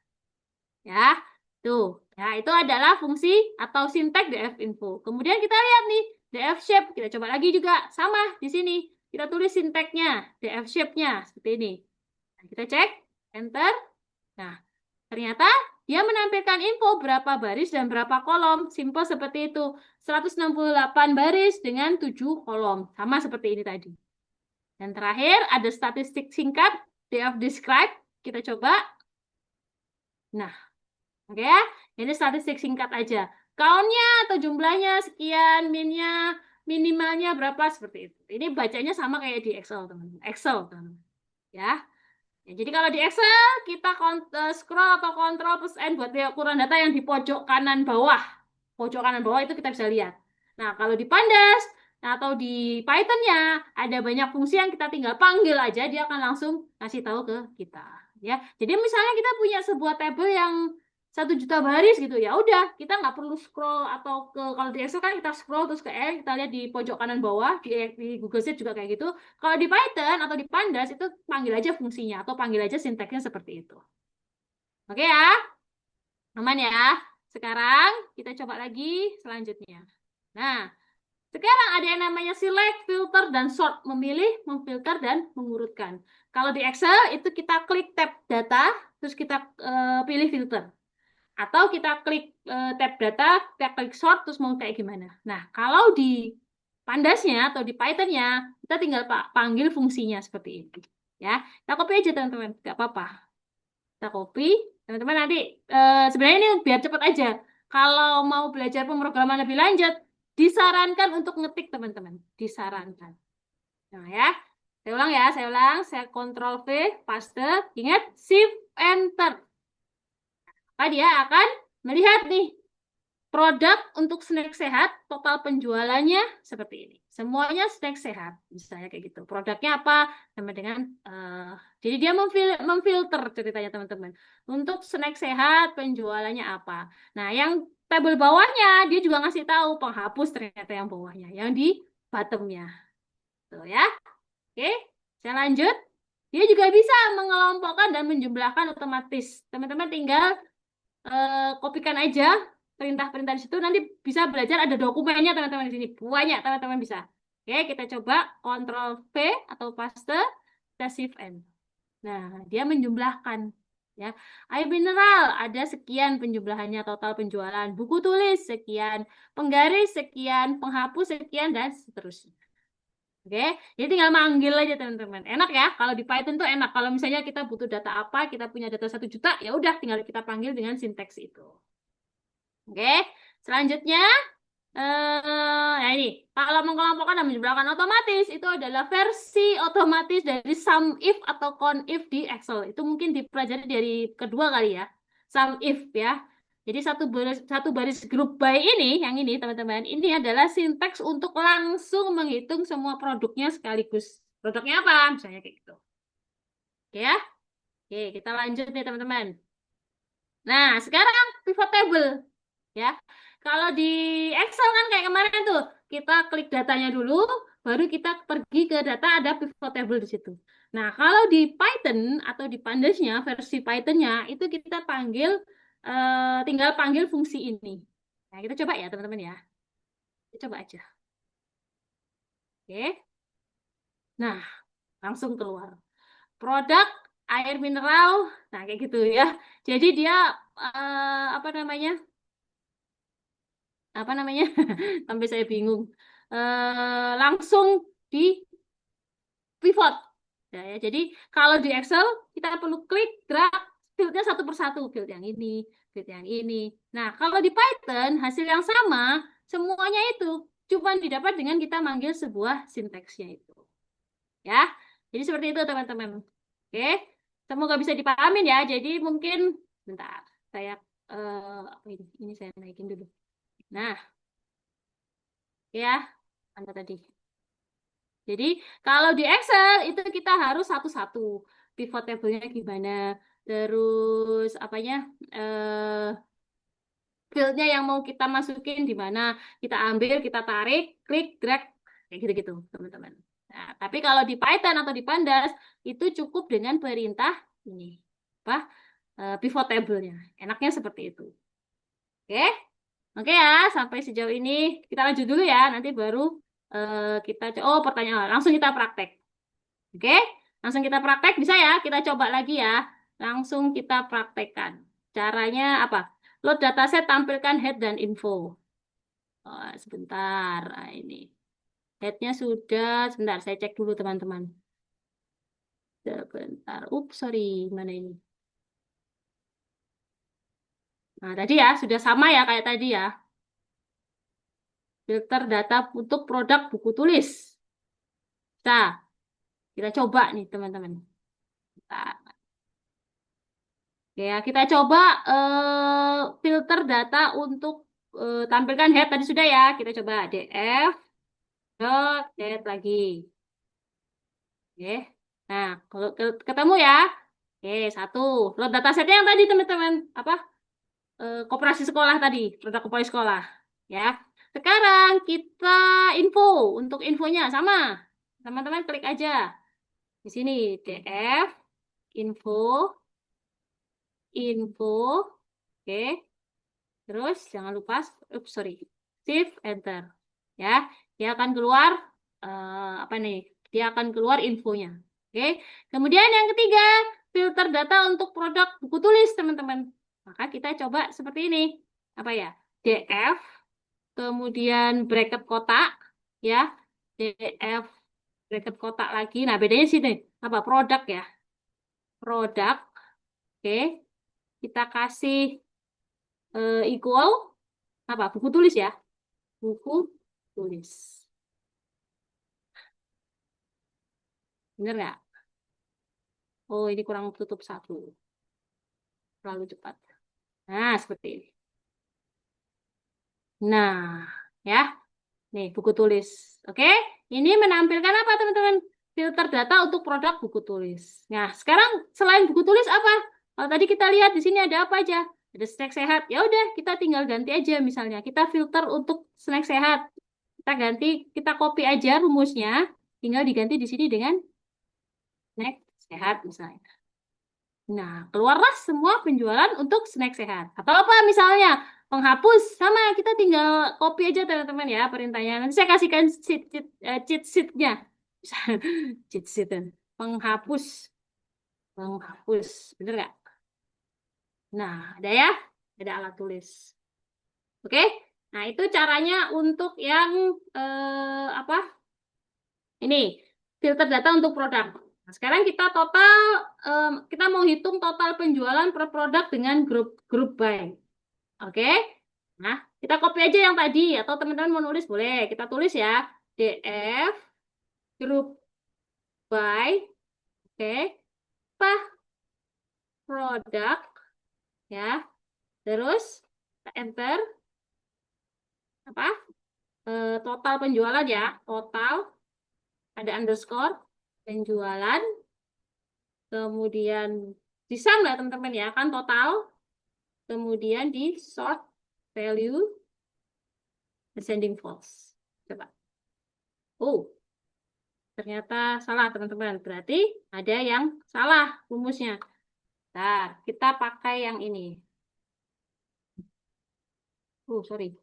Ya, tuh. Ya, itu adalah fungsi atau sintek df info. Kemudian kita lihat nih, df shape. Kita coba lagi juga sama di sini. Kita tulis sinteknya, df shape-nya seperti ini. Nah, kita cek, enter. Nah, ternyata dia menampilkan info berapa baris dan berapa kolom. Simple seperti itu. 168 baris dengan 7 kolom. Sama seperti ini tadi. Dan terakhir ada statistik singkat, df describe. Kita coba. Nah, oke ya, ini statistik singkat aja. Count-nya atau jumlahnya sekian, minnya, minimalnya berapa, seperti itu. Ini bacanya sama kayak di Excel, teman-teman. Excel, teman-teman. Ya. Ya, jadi kalau di Excel, kita scroll atau kontrol plus N buat lihat ukuran data yang di pojok kanan bawah. Pojok kanan bawah itu kita bisa lihat. Nah, kalau di Pandas atau di Python-nya, ada banyak fungsi yang kita tinggal panggil aja, dia akan langsung ngasih tahu ke kita. Ya, jadi misalnya kita punya sebuah tabel yang 1 juta baris gitu, ya udah kita nggak perlu scroll atau ke kalau di Excel kan kita scroll terus ke kita lihat di pojok kanan bawah di Google Sheet juga kayak gitu. Kalau di Python atau di Pandas itu panggil aja fungsinya atau panggil aja sinteksnya seperti itu. Oke ya, aman ya. Sekarang kita coba lagi selanjutnya. Nah, sekarang ada yang namanya select, filter, dan sort. Memilih, memfilter, dan mengurutkan. Kalau di Excel itu kita klik tab data, terus kita pilih filter. Atau kita klik tab data, kita klik sort, terus mau kayak gimana. Nah, kalau di Pandasnya atau di Python-nya, kita tinggal panggil fungsinya seperti itu. Ya, kita copy aja teman-teman, nggak apa-apa. Kita copy, teman-teman nanti sebenarnya ini biar cepat aja. Kalau mau belajar pemrograman lebih lanjut, disarankan untuk ngetik teman-teman, disarankan. Nah ya, saya ulang, saya Ctrl V, paste, ingat Shift Enter. Maka dia akan melihat nih produk untuk snack sehat, total penjualannya seperti ini. Semuanya snack sehat, misalnya kayak gitu. Produknya apa? Sama dengan, jadi dia memfilter ceritanya teman-teman. Untuk snack sehat, penjualannya apa? Nah, yang tabel bawahnya, dia juga ngasih tahu penghapus ternyata yang bawahnya, yang di bottomnya. Tuh ya. Oke, saya lanjut. Dia juga bisa mengelompokkan dan menjumlahkan otomatis. Teman-teman tinggal kopikan aja perintah-perintah di situ nanti bisa belajar ada dokumennya teman-teman di sini banyak teman-teman bisa. Oke, kita coba Ctrl V atau paste, kita Shift N. Nah, dia menjumlahkan ya. Air mineral ada sekian penjumlahannya total penjualan, buku tulis sekian, penggaris sekian, penghapus sekian dan seterusnya. Oke, jadi tinggal manggil aja teman-teman. Enak ya, kalau di Python tuh enak. Kalau misalnya kita butuh data apa, kita punya data 1 juta, ya udah tinggal kita panggil dengan sinteks itu. Oke, selanjutnya, nah ini, kalau mengelompokkan dan menjumlahkan otomatis, itu adalah versi otomatis dari sum if atau count if di Excel. Itu mungkin dipelajari dari kedua kali ya, sum if ya. Jadi satu baris grup by ini, yang ini teman-teman, ini adalah sinteks untuk langsung menghitung semua produknya sekaligus. Produknya apa? Misalnya kayak gitu. Oke ya. Oke, kita lanjut nih teman-teman. Nah, sekarang pivot table. Ya, kalau di Excel kan kayak kemarin tuh, kita klik datanya dulu, baru kita pergi ke data ada pivot table di situ. Nah, kalau di Python atau di Pandasnya, versi Pythonnya, itu kita tinggal panggil fungsi ini. Nah, kita coba ya teman-teman ya. Kita coba aja. Oke. Nah, langsung keluar. Produk air mineral, nah kayak gitu ya. Jadi dia apa namanya? Apa namanya? Sampai saya bingung. Langsung di pivot. Ya, jadi kalau di Excel kita perlu klik drag fieldnya satu persatu, field yang ini, field yang ini. Nah, kalau di Python hasil yang sama semuanya itu cuma didapat dengan kita manggil sebuah sinteksnya itu. Ya, jadi seperti itu teman-teman. Oke, semoga bisa dipahamin ya. Jadi mungkin bentar, saya apa ini? Ini saya naikin dulu. Nah, ya, mana tadi? Jadi kalau di Excel itu kita harus satu-satu pivot table-nya gimana, terus apanya fieldnya yang mau kita masukin di mana, kita ambil, kita tarik, klik, drag, kayak gitu-gitu teman-teman. Nah, tapi kalau di Python atau di Pandas itu cukup dengan perintah ini apa pivot table-nya. Enaknya seperti itu. Oke, oke ya sampai sejauh ini kita lanjut dulu ya. Nanti baru kita oh pertanyaan langsung kita praktek. Oke, langsung kita praktek bisa ya? Kita coba lagi ya. Langsung kita praktekkan. Caranya apa? Load dataset, tampilkan head dan info. Oh, sebentar, nah, ini headnya sudah. Sebentar, saya cek dulu teman-teman. Sebentar, sorry, mana ini? Nah, tadi ya sudah sama ya kayak tadi ya. Filter data untuk produk buku tulis. Nah, kita coba nih teman-teman. Nah, ya, kita coba filter data untuk tampilkan head tadi sudah ya. Kita coba df dot head lagi. Oke. Nah, kalau ketemu ya. Oke, satu. Load datasetnya yang tadi teman-teman. Apa? Koperasi sekolah tadi. Produk koperasi sekolah. Ya. Sekarang kita info. Untuk infonya sama. Teman-teman klik aja. Di sini df info info. Oke. Terus jangan lupa, sorry, shift enter, ya, dia akan keluar apa nih? Dia akan keluar infonya. Oke. Kemudian yang ketiga, filter data untuk produk buku tulis teman-teman. Maka kita coba seperti ini, apa ya? df, kemudian bracket kotak, ya, df bracket kotak lagi. Nah bedanya sini, apa? Produk ya, produk. Oke. Kita kasih equal apa? Buku tulis ya. Buku tulis. Bener nggak? Oh, ini kurang tutup satu. Terlalu cepat. Nah, seperti ini. Nah, ya. Nih, buku tulis. Oke. Ini menampilkan apa, teman-teman? Filter data untuk produk buku tulis. Nah, sekarang selain buku tulis apa? Kalau tadi kita lihat di sini ada apa aja? Ada snack sehat. Ya udah, kita tinggal ganti aja misalnya. Kita filter untuk snack sehat. Kita ganti, kita copy aja rumusnya. Tinggal diganti di sini dengan snack sehat misalnya. Nah, keluarlah semua penjualan untuk snack sehat. Atau apa misalnya? Penghapus. Sama, kita tinggal copy aja teman-teman ya perintahnya. Nanti saya kasihkan cheat sheet-nya. Cheat sheet. Penghapus. Penghapus. Bener nggak? Nah, ada ya? Ada alat tulis. Oke? Nah, itu caranya untuk yang apa? Ini, filter data untuk produk. Nah, sekarang kita total, kita mau hitung total penjualan per produk dengan grup by. Oke? Nah, kita copy aja yang tadi, atau teman-teman mau nulis boleh. Kita tulis ya, df grup by, oke, apa produk, ya. Terus kita enter apa? Total penjualan ya, total ada underscore penjualan, kemudian di sum ya teman-teman ya, kan total, kemudian di sort value ascending false. Coba. Oh, ternyata salah teman-teman. Berarti ada yang salah rumusnya. Nah, kita pakai yang ini. Oh, sorry.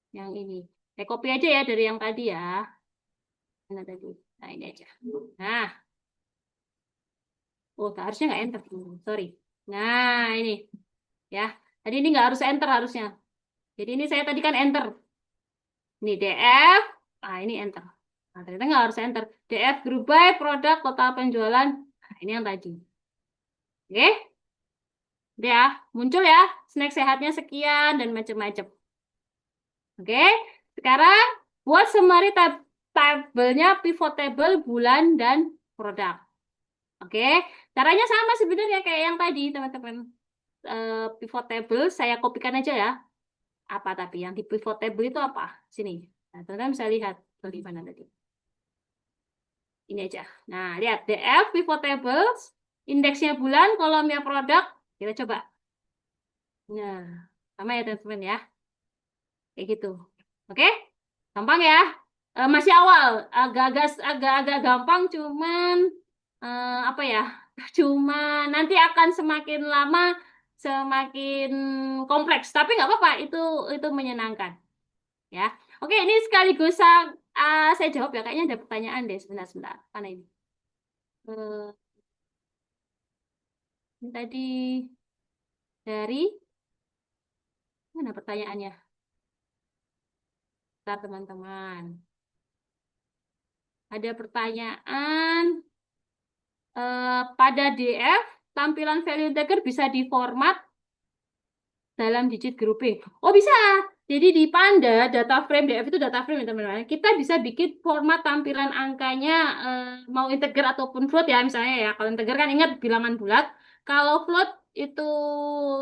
Yang ini. Copy aja ya dari yang tadi ya. Mana tadi? Nah, ini aja. Nah, oh, harusnya nggak enter. Sorry. Nah, ini. Ya, tadi ini nggak harus enter harusnya. Jadi ini saya tadi kan enter. Ini DF. Nah, ini enter. Nah, ternyata nggak harus enter. DF group by produk total penjualan. Nah, ini yang tadi. Oke, udah ya. Muncul ya. Snack sehatnya sekian dan macam-macam. Oke, sekarang buat summary tabelnya pivot table bulan dan produk. Oke, caranya sama sebenarnya kayak yang tadi, teman-teman. Pivot table saya kopikan aja ya. Apa tapi yang di pivot table itu apa? Sini. Nah, teman-teman bisa lihat di mana tadi. Ini aja. Nah, lihat DF pivot tables, indeksnya bulan, kolomnya produk. Kita coba. Nah, sama ya teman-teman ya. Kayak gitu. Oke? Gampang ya? Masih awal, agak-agak gampang, cuman apa ya? Cuma nanti akan semakin lama semakin kompleks. Tapi nggak apa-apa, itu menyenangkan, ya. Oke, ini sekaligus saya jawab ya. Kayaknya ada pertanyaan deh, sebentar-sebentar. Mana ini? Eh, ini tadi dari mana pertanyaannya? Bentar, teman-teman. Ada pertanyaan. Pada DF, tampilan value integer bisa diformat dalam digit grouping. Oh, bisa. Jadi di Panda, data frame DF itu data frame ya teman-teman. Kita bisa bikin format tampilan angkanya mau integer ataupun float ya misalnya ya. Kalau integer kan ingat bilangan bulat. Kalau float itu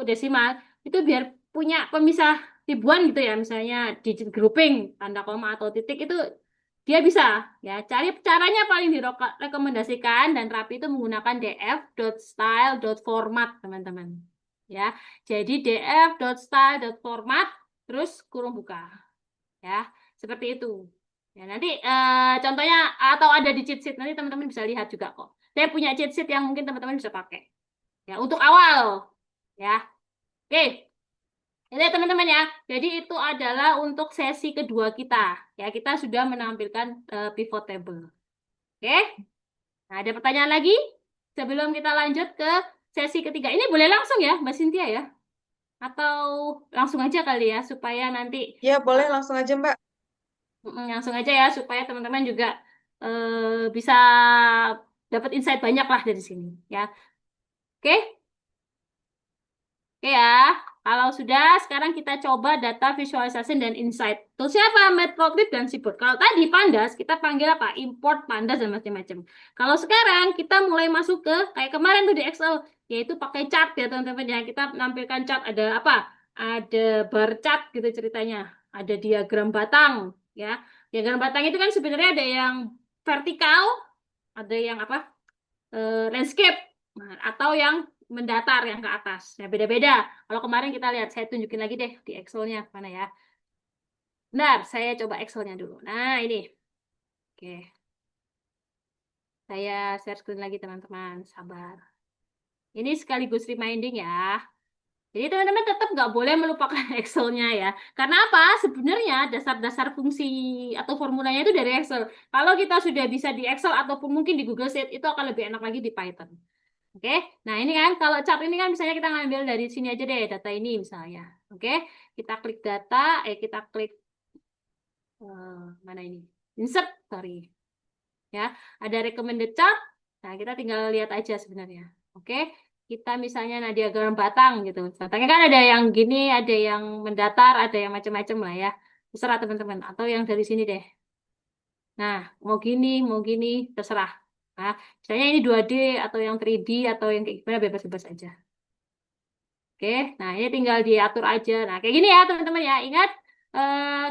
desimal, itu biar punya pemisah ribuan gitu ya. Misalnya digit grouping, tanda koma atau titik itu dia bisa ya. Cari caranya paling direkomendasikan dan rapi itu menggunakan df.style.format teman-teman. Ya. Jadi df.style.format terus kurung buka. Ya, seperti itu. Ya, nanti contohnya atau ada di cheat sheet nanti teman-teman bisa lihat juga kok. Saya punya cheat sheet yang mungkin teman-teman bisa pakai. Ya, untuk awal. Ya. Oke. Ini ya, teman-teman ya. Jadi itu adalah untuk sesi kedua kita. Ya, kita sudah menampilkan pivot table. Oke. Nah, ada pertanyaan lagi sebelum kita lanjut ke sesi ketiga. Ini boleh langsung ya, Mbak Cynthia ya? Atau langsung aja kali ya supaya nanti Ya, boleh uh, langsung aja, Mbak. langsung aja ya supaya teman-teman juga bisa dapat insight banyak lah dari sini ya. Oke, oke ya. Kalau sudah, sekarang kita coba data visualization dan insight. Terus siapa? Matplotlib dan Seaboard. Kalau tadi Pandas, kita panggil apa? Import Pandas dan macam-macam. Kalau sekarang kita mulai masuk ke kayak kemarin tuh di Excel, yaitu pakai chart ya teman-teman ya. Kita menampilkan chart ada apa? Ada bar chart gitu ceritanya. Ada diagram batang ya. Diagram batang itu kan sebenarnya ada yang vertikal, ada yang apa? Landscape. Nah, atau yang mendatar yang ke atas. Nah, beda-beda. Kalau kemarin kita lihat, saya tunjukin lagi deh di Excel-nya mana ya. Bentar, saya coba Excel-nya dulu. Nah, ini. Oke. Saya share screen lagi, teman-teman. Sabar. Ini sekaligus reminding ya. Jadi teman-teman tetap nggak boleh melupakan Excel-nya ya. Karena apa? Sebenarnya dasar-dasar fungsi atau formulanya itu dari Excel. Kalau kita sudah bisa di Excel ataupun mungkin di Google Sheet, itu akan lebih enak lagi di Python. Oke, nah ini kan kalau chart ini kan misalnya kita ngambil dari sini aja deh data ini misalnya. Oke, kita klik data, kita klik mana ini? Insert, sorry. Ya, ada recommended chart. Nah, kita tinggal lihat aja sebenarnya. Oke, kita misalnya nah diagram batang gitu. Batangnya kan ada yang gini, ada yang mendatar, ada yang macam-macam lah ya. Terserah teman-teman. Atau yang dari sini deh. Nah, mau gini, terserah. Nah, misalnya ini 2D atau yang 3D atau yang kayak gimana bebas-bebas aja. Oke, nah ini tinggal diatur aja. Nah, kayak gini ya teman-teman ya. Ingat,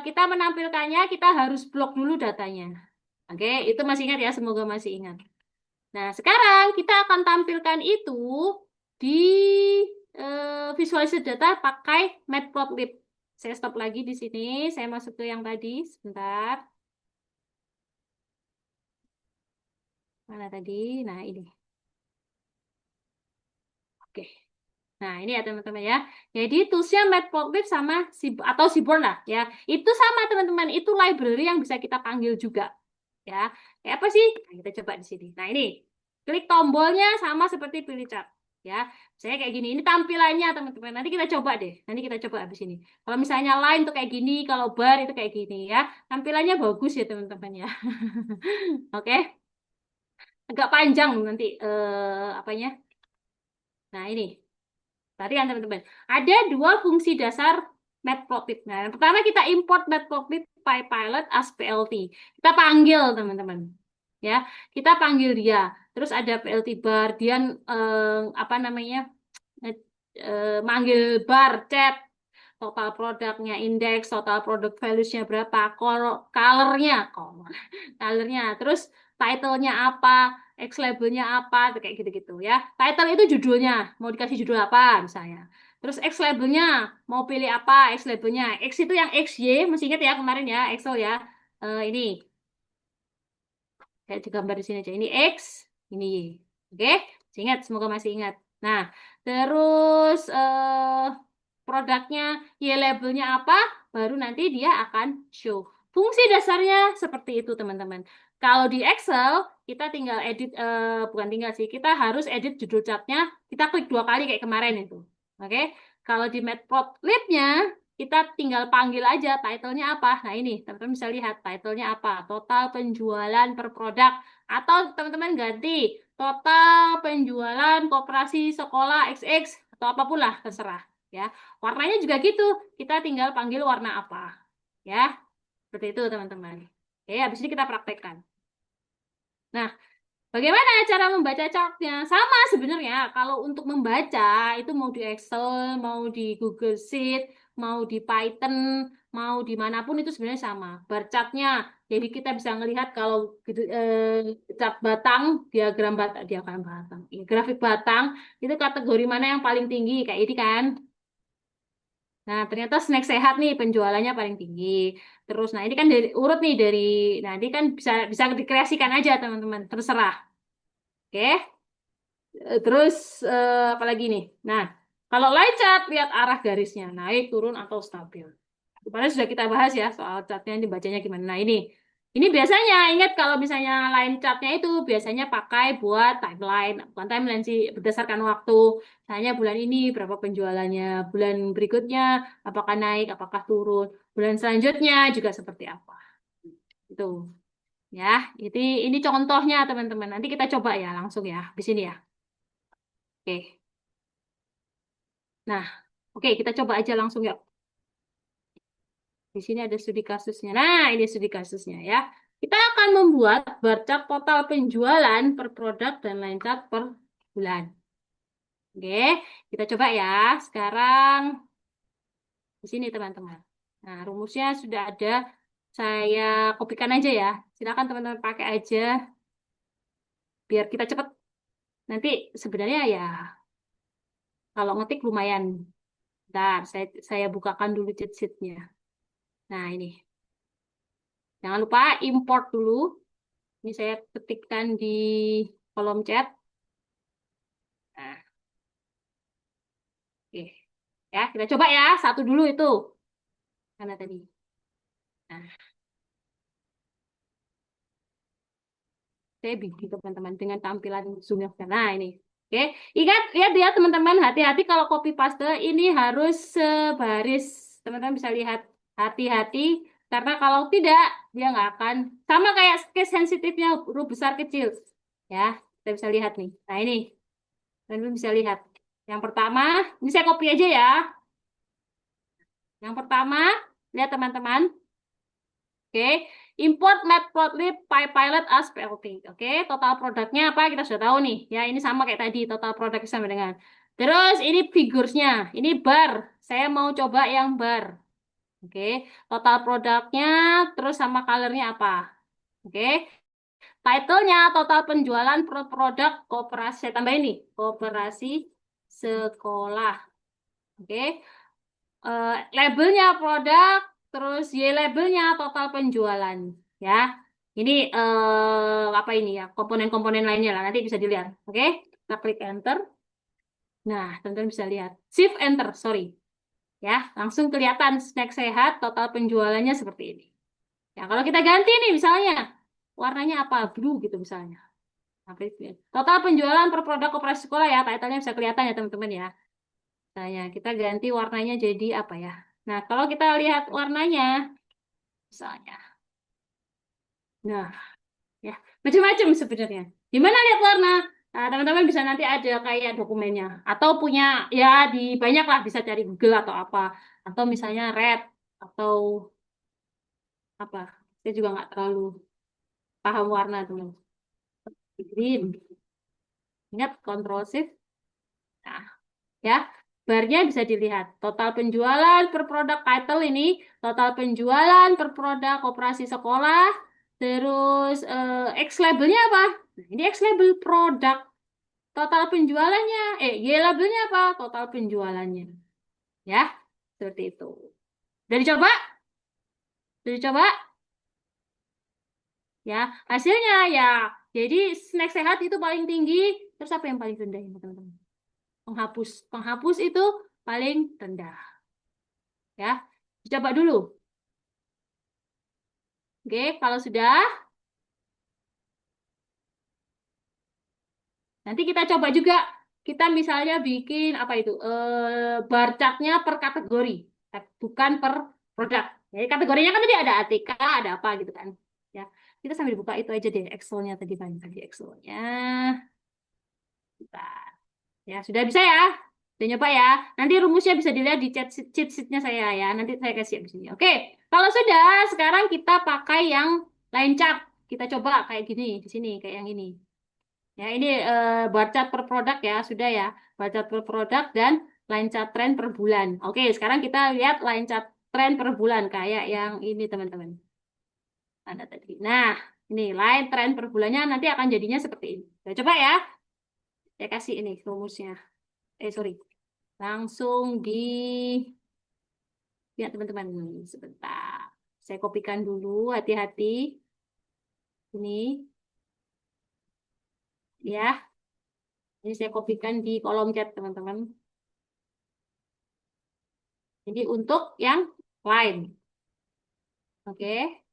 kita menampilkannya, kita harus blok dulu datanya. Oke, itu masih ingat ya, semoga masih ingat. Nah, sekarang kita akan tampilkan itu di visualisasi data pakai Matplotlib. Saya stop lagi di sini, saya masuk ke yang tadi, sebentar. Mana tadi? Nah, ini. Oke. Nah, ini ya teman-teman ya. Jadi toolsnya Matplotlib sama atau Seaborn lah ya. Itu sama teman-teman, itu library yang bisa kita panggil juga. Ya. Kayak apa sih? Nah, kita coba di sini. Nah, ini. Klik tombolnya sama seperti pilih chart. Ya, saya kayak gini. Ini tampilannya teman-teman. Nanti kita coba deh. Nanti kita coba habis ini. Kalau misalnya line tuh kayak gini, kalau bar itu kayak gini ya. Tampilannya bagus ya teman-teman ya. Oke, agak panjang nanti apanya. Nah ini, perhatikan teman-teman. Ada dua fungsi dasar Matplotlib. Nah, yang pertama kita import Matplotlib PyPilot as PLT. Kita panggil teman-teman. Ya, kita panggil dia. Terus ada PLT bar, dia apa namanya? Manggil bar chat, total produknya indeks, total product values-nya berapa, color-nya, color-nya, terus title-nya apa, X label-nya apa, tuh kayak gitu-gitu ya. Title itu judulnya, mau dikasih judul apa misalnya. Terus X label-nya, mau pilih apa X label-nya. X itu yang XY, masih ingat ya kemarin ya, Excel ya. Ini, kayak digambar di sini aja. Ini X, ini Y. Oke, masih ingat, semoga masih ingat. Nah, terus produknya, Y labelnya apa, baru nanti dia akan show. Fungsi dasarnya seperti itu, teman-teman. Kalau di Excel, kita tinggal edit, bukan tinggal sih, kita harus edit judul chartnya, kita klik 2 kali kayak kemarin itu. Oke, kalau di Matplotlib-nya, kita tinggal panggil aja title-nya apa. Nah ini, teman-teman bisa lihat title-nya apa. Total penjualan per produk. Atau teman-teman ganti total penjualan koperasi sekolah XX atau apapun lah, terserah. Ya, warnanya juga gitu. Kita tinggal panggil warna apa. Ya, seperti itu teman-teman. Oke, habis ini kita praktekkan. Nah, bagaimana cara membaca chartnya? Sama sebenarnya. Kalau untuk membaca itu mau di Excel, mau di Google Sheet, mau di Python, mau dimanapun itu sebenarnya sama. Bar chartnya. Jadi kita bisa melihat kalau gitu, chart batang, diagram batang, ya, grafik batang itu kategori mana yang paling tinggi kayak ini kan. Nah, ternyata snack sehat nih penjualannya paling tinggi. Terus, nah ini kan dari urut nih dari, nah ini kan bisa bisa dikreasikan aja teman-teman, terserah. Oke. Terus apalagi nih? Nah, kalau line chart lihat arah garisnya naik, turun atau stabil. Kemarin sudah kita bahas ya soal chartnya ini bacanya gimana. Nah, ini biasanya ingat kalau misalnya line chartnya itu biasanya pakai buat timeline, bukan timeline sih berdasarkan waktu. Misalnya bulan ini berapa penjualannya, bulan berikutnya apakah naik, apakah turun, bulan selanjutnya juga seperti apa. Itu ya. Ini contohnya teman-teman. Nanti kita coba ya langsung ya di sini ya. Oke. Nah, oke, kita coba aja langsung ya. Di sini ada studi kasusnya. Nah, ini studi kasusnya ya. Kita akan membuat bar chart total penjualan per produk dan line chart per bulan. Oke, kita coba ya. Sekarang di sini teman-teman. Nah, rumusnya sudah ada. Saya kopikan aja ya. Silakan teman-teman pakai aja biar kita cepat. Nanti sebenarnya ya kalau ngetik lumayan. Bentar, saya bukakan dulu cheat sheet-nya. Nah, ini. Jangan lupa import dulu. Ini saya ketikkan di kolom chat. Nah, oke. Ya, kita coba ya. Satu dulu itu. Karena tadi. Nah, saya bingung teman-teman dengan tampilan Zoom-nya. Nah, ini. Oke. Ingat, lihat ya teman-teman. Hati-hati kalau copy paste. Ini harus sebaris. Teman-teman bisa lihat. Hati-hati. Karena kalau tidak, dia nggak akan. Sama kayak case sensitifnya huruf besar kecil. Ya, kita bisa lihat nih. Nah, ini. Teman-teman bisa lihat. Yang pertama, ini saya copy aja ya. Yang pertama, lihat teman-teman. Oke, import Matplotlib PyPilot as PLT. Oke, total produknya apa? Kita sudah tahu nih. Ya, ini sama kayak tadi, total produk sama dengan. Terus ini figuresnya, ini bar. Saya mau coba yang bar. Oke, total produknya, terus sama colornya apa? Oke, titlenya total penjualan per produk koperasi. Saya tambah ini, koperasi sekolah. Oke, labelnya produk, terus Y labelnya total penjualan, ya. Ini apa ini ya? Komponen-komponen lainnya lah. Nanti bisa dilihat. Oke, kita klik enter. Nah, teman-teman bisa lihat. Shift enter, sorry. Ya, langsung kelihatan snack sehat total penjualannya seperti ini. Ya, kalau kita ganti nih misalnya warnanya apa? Blue gitu misalnya. Total penjualan per produk koperasi sekolah ya, title-nya bisa kelihatan ya teman-teman ya. Misalnya kita ganti warnanya jadi apa ya? Nah, kalau kita lihat warnanya, misalnya, nah ya macam-macam sebenarnya. Gimana lihat warna? Nah, teman-teman bisa nanti ada kayak dokumennya atau punya ya di banyak lah bisa cari Google atau apa atau misalnya red atau apa. Saya juga nggak terlalu paham warna teman. Green. Ingat Ctrl Shift. Nah, ya. Barnya bisa dilihat. Total penjualan per produk title ini, total penjualan per produk koperasi sekolah, terus X labelnya apa? Nah, ini X label produk. Total penjualannya, Y labelnya apa? Total penjualannya. Ya, seperti itu. Udah dicoba? Udah dicoba? Ya, hasilnya ya. Jadi snack sehat itu paling tinggi, terus apa yang paling rendah ini, teman-teman? Penghapus. Penghapus itu paling rendah. Ya, dicoba dulu. Oke, kalau sudah, nanti kita coba juga. Kita misalnya bikin apa itu? Bar chartnya per kategori, bukan per produk. Jadi kategorinya kan tadi ada ATK, ada apa gitu kan? Ya, kita sambil buka itu aja deh Excel-nya tadi kan, tadi Excel-nya. Bentar. Ya, sudah bisa ya? Udah nyoba ya? Nanti rumusnya bisa dilihat di cheat sheet-nya saya ya. Nanti saya kasih di sini. Oke, kalau sudah, sekarang kita pakai yang line chart. Kita coba kayak gini di sini, kayak yang ini. Ya, ini bar chart per produk ya, sudah ya. Bar chart per produk dan line chart tren per bulan. Oke, sekarang kita lihat line chart tren per bulan kayak yang ini teman-teman. Ada tadi. Nah, ini line tren per bulannya nanti akan jadinya seperti ini. Kita coba ya. Saya kasih ini rumusnya. Sorry. Langsung di ya teman-teman. Sebentar. Saya kopikan dulu, hati-hati. Ini ya. Ini saya kopikan di kolom chat teman-teman. Jadi untuk yang line. Oke.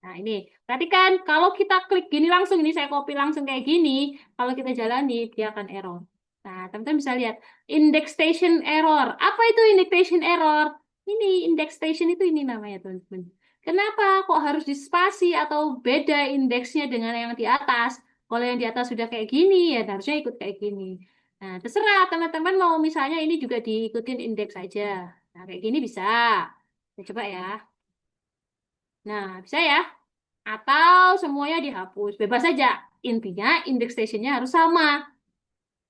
Nah, ini. Perhatikan, kalau kita klik gini langsung, ini saya copy langsung kayak gini, kalau kita jalani, dia akan error. Nah, teman-teman bisa lihat, indexation error. Apa itu indexation error? Ini, indexation itu ini namanya, teman-teman. Kenapa kok harus dispasi atau beda indeksnya dengan yang di atas? Kalau yang di atas sudah kayak gini, ya harusnya ikut kayak gini. Nah, terserah teman-teman mau misalnya ini juga diikutin indeks saja. Nah, kayak gini bisa. Kita coba ya. Nah, bisa ya? Atau semuanya dihapus. Bebas saja. Intinya indexation-nya harus sama.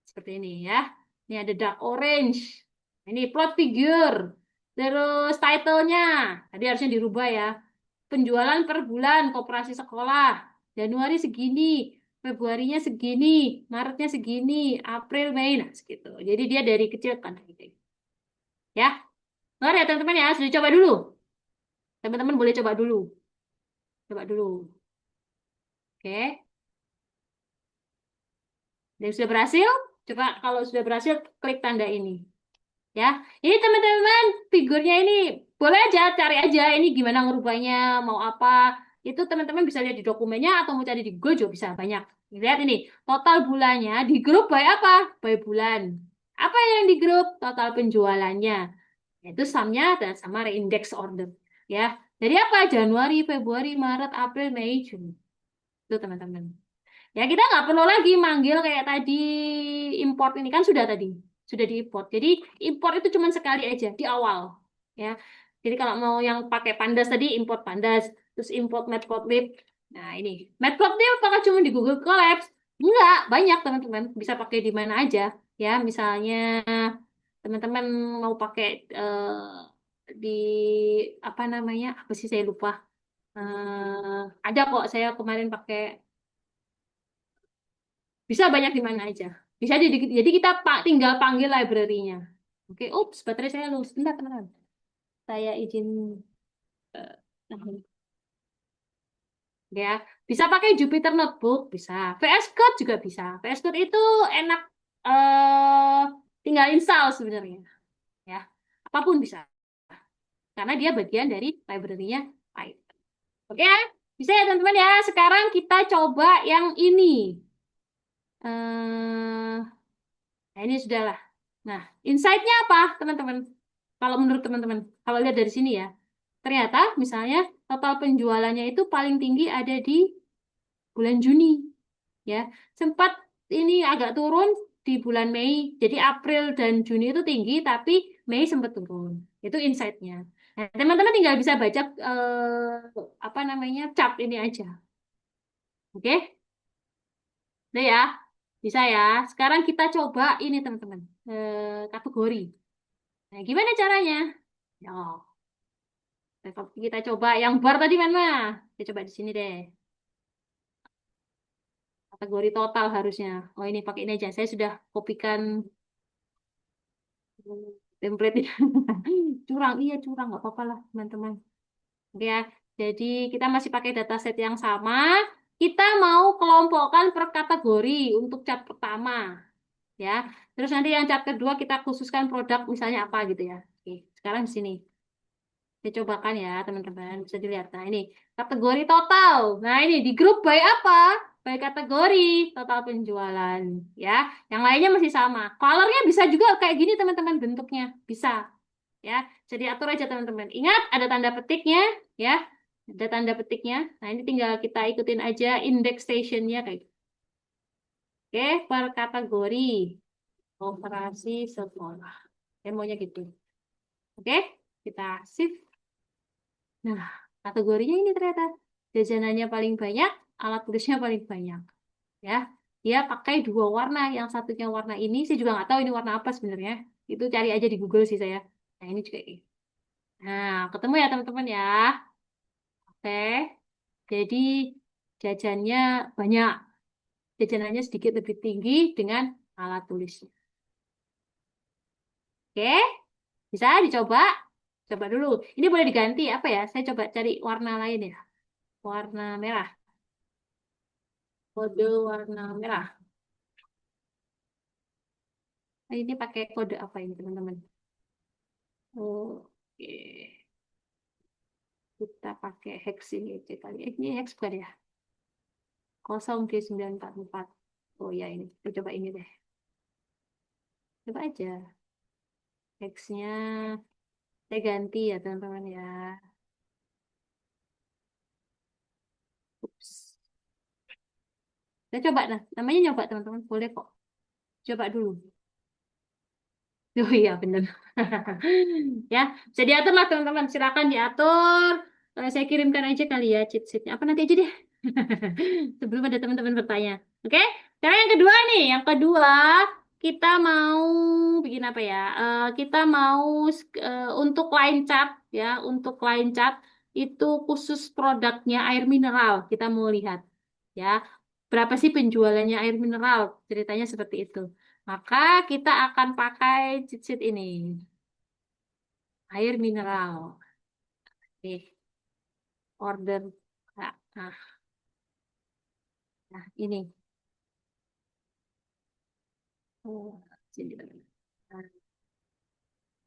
Seperti ini ya. Ini ada dark orange. Ini plot figure. Terus title-nya. Tadi harusnya dirubah ya. Penjualan per bulan koperasi sekolah. Januari segini. Februarinya segini. Maretnya segini. April, Mei. Nah, segitu. Jadi dia dari kecil kan. Ya. Ngerti ya teman-teman ya. Sudah coba dulu. Teman-teman boleh coba dulu. Coba dulu. Oke. Dan sudah berhasil, coba kalau sudah berhasil klik tanda ini. Ya, ini teman-teman figurnya ini boleh aja cari aja ini gimana ngerubahnya, mau apa. Itu teman-teman bisa lihat di dokumennya atau mau cari di Google juga bisa banyak. Lihat ini, total bulannya di grup by apa? By bulan. Apa yang di grup? Total penjualannya. Yaitu sumnya dan sama reindex order. Ya, dari apa? Januari, Februari, Maret, April, Mei, Juni. Itu teman-teman. Ya kita nggak perlu lagi manggil kayak tadi import ini kan sudah diimport. Jadi import itu cuma sekali aja di awal, ya. Jadi kalau mau yang pakai Pandas tadi import Pandas, terus import Matplotlib. Nah ini Matplotlib apakah cuma di Google Colabs? Enggak, banyak teman-teman bisa pakai di mana aja, ya. Misalnya teman-teman mau pakai di apa namanya? Apa sih saya lupa. Ada kok saya kemarin pakai bisa banyak di mana aja. Bisa jadi kita tinggal panggil library-nya. Oke, ups, baterai saya low. Sebentar, teman-teman. Saya izin nah, ya. Bisa pakai Jupyter Notebook, bisa. VS Code juga bisa. VS Code itu enak tinggal install sebenarnya, ya. Apapun bisa. Karena dia bagian dari library-nya Python. Oke, ya? Bisa ya teman-teman ya. Sekarang kita coba yang ini. Nah, ini sudahlah. Nah, insight-nya apa, teman-teman? Kalau menurut teman-teman, kalau lihat dari sini ya, ternyata misalnya total penjualannya itu paling tinggi ada di bulan Juni, ya. Sempat ini agak turun di bulan Mei. Jadi April dan Juni itu tinggi, tapi Mei sempat turun. Itu insight-nya. Nah, teman-teman tinggal bisa baca apa namanya chart ini aja, oke? Udah ya, bisa ya. Sekarang kita coba ini teman-teman, kategori. Nah, gimana caranya? Ya, kita coba yang bar tadi mana? Kita coba di sini deh. Kategori total harusnya. Oh ini pakai ini aja. Saya sudah kopikan template. Curang, iya curang, nggak apa-apa lah teman-teman. Oke ya. Jadi kita masih pakai dataset yang sama. Kita mau kelompokkan per kategori untuk cat pertama, ya. Terus nanti yang cat kedua kita khususkan produk misalnya apa gitu ya. Oke, sekarang di sini. Saya cobakan ya, teman-teman. Bisa dilihat. Nah, ini kategori total. Nah, ini di grup by apa? By kategori total penjualan. Ya, yang lainnya masih sama. Colornya bisa juga kayak gini, teman-teman. Bentuknya bisa. Ya, jadi atur aja, teman-teman. Ingat, ada tanda petiknya. Ya, ada tanda petiknya. Nah, ini tinggal kita ikutin aja indexation-nya kayak gitu. Oke, per kategori. Operasi sekolah. Ya, maunya gitu. Oke, kita shift. Nah, kategorinya ini ternyata jajanannya paling banyak, alat tulisnya paling banyak. Ya, dia pakai dua warna. Yang satunya warna ini, saya juga nggak tahu ini warna apa sebenarnya. Itu cari aja di Google sih saya. Nah, ini juga ini. Nah, ketemu ya teman-teman ya. Oke, jadi jajannya banyak. Jajanannya sedikit lebih tinggi dengan alat tulisnya. Oke, bisa dicoba. Coba dulu. Ini boleh diganti apa ya? Saya coba cari warna lain ya. Warna merah. Kode warna merah. Nah, ini pakai kode apa ini, teman-teman? Oke, kita pakai hex ini aja kali. Ini hex bukan ya? 0D944. Oh ya, ini. Kita coba ini deh. Coba aja. Hexnya saya ganti ya, teman-teman ya. Ups. Saya coba nah. Namanya nyoba, teman-teman. Boleh kok. Coba dulu. Oh iya, bener. Ya, bisa diatur lah, teman-teman. Silakan diatur. Saya kirimkan aja kali ya cheat sheet-nya. Apa nanti aja deh. Sebelum ada teman-teman bertanya. Oke? Sekarang yang kedua nih. Yang kedua, kita mau bikin apa ya? Kita mau untuk line chart ya. Untuk line chart itu khusus produknya air mineral. Kita mau lihat ya. Berapa sih penjualannya air mineral? Ceritanya seperti itu. Maka kita akan pakai cheat sheet ini. Air mineral. Oke, order. Nah, nah, ini. Oh, sini. Nah,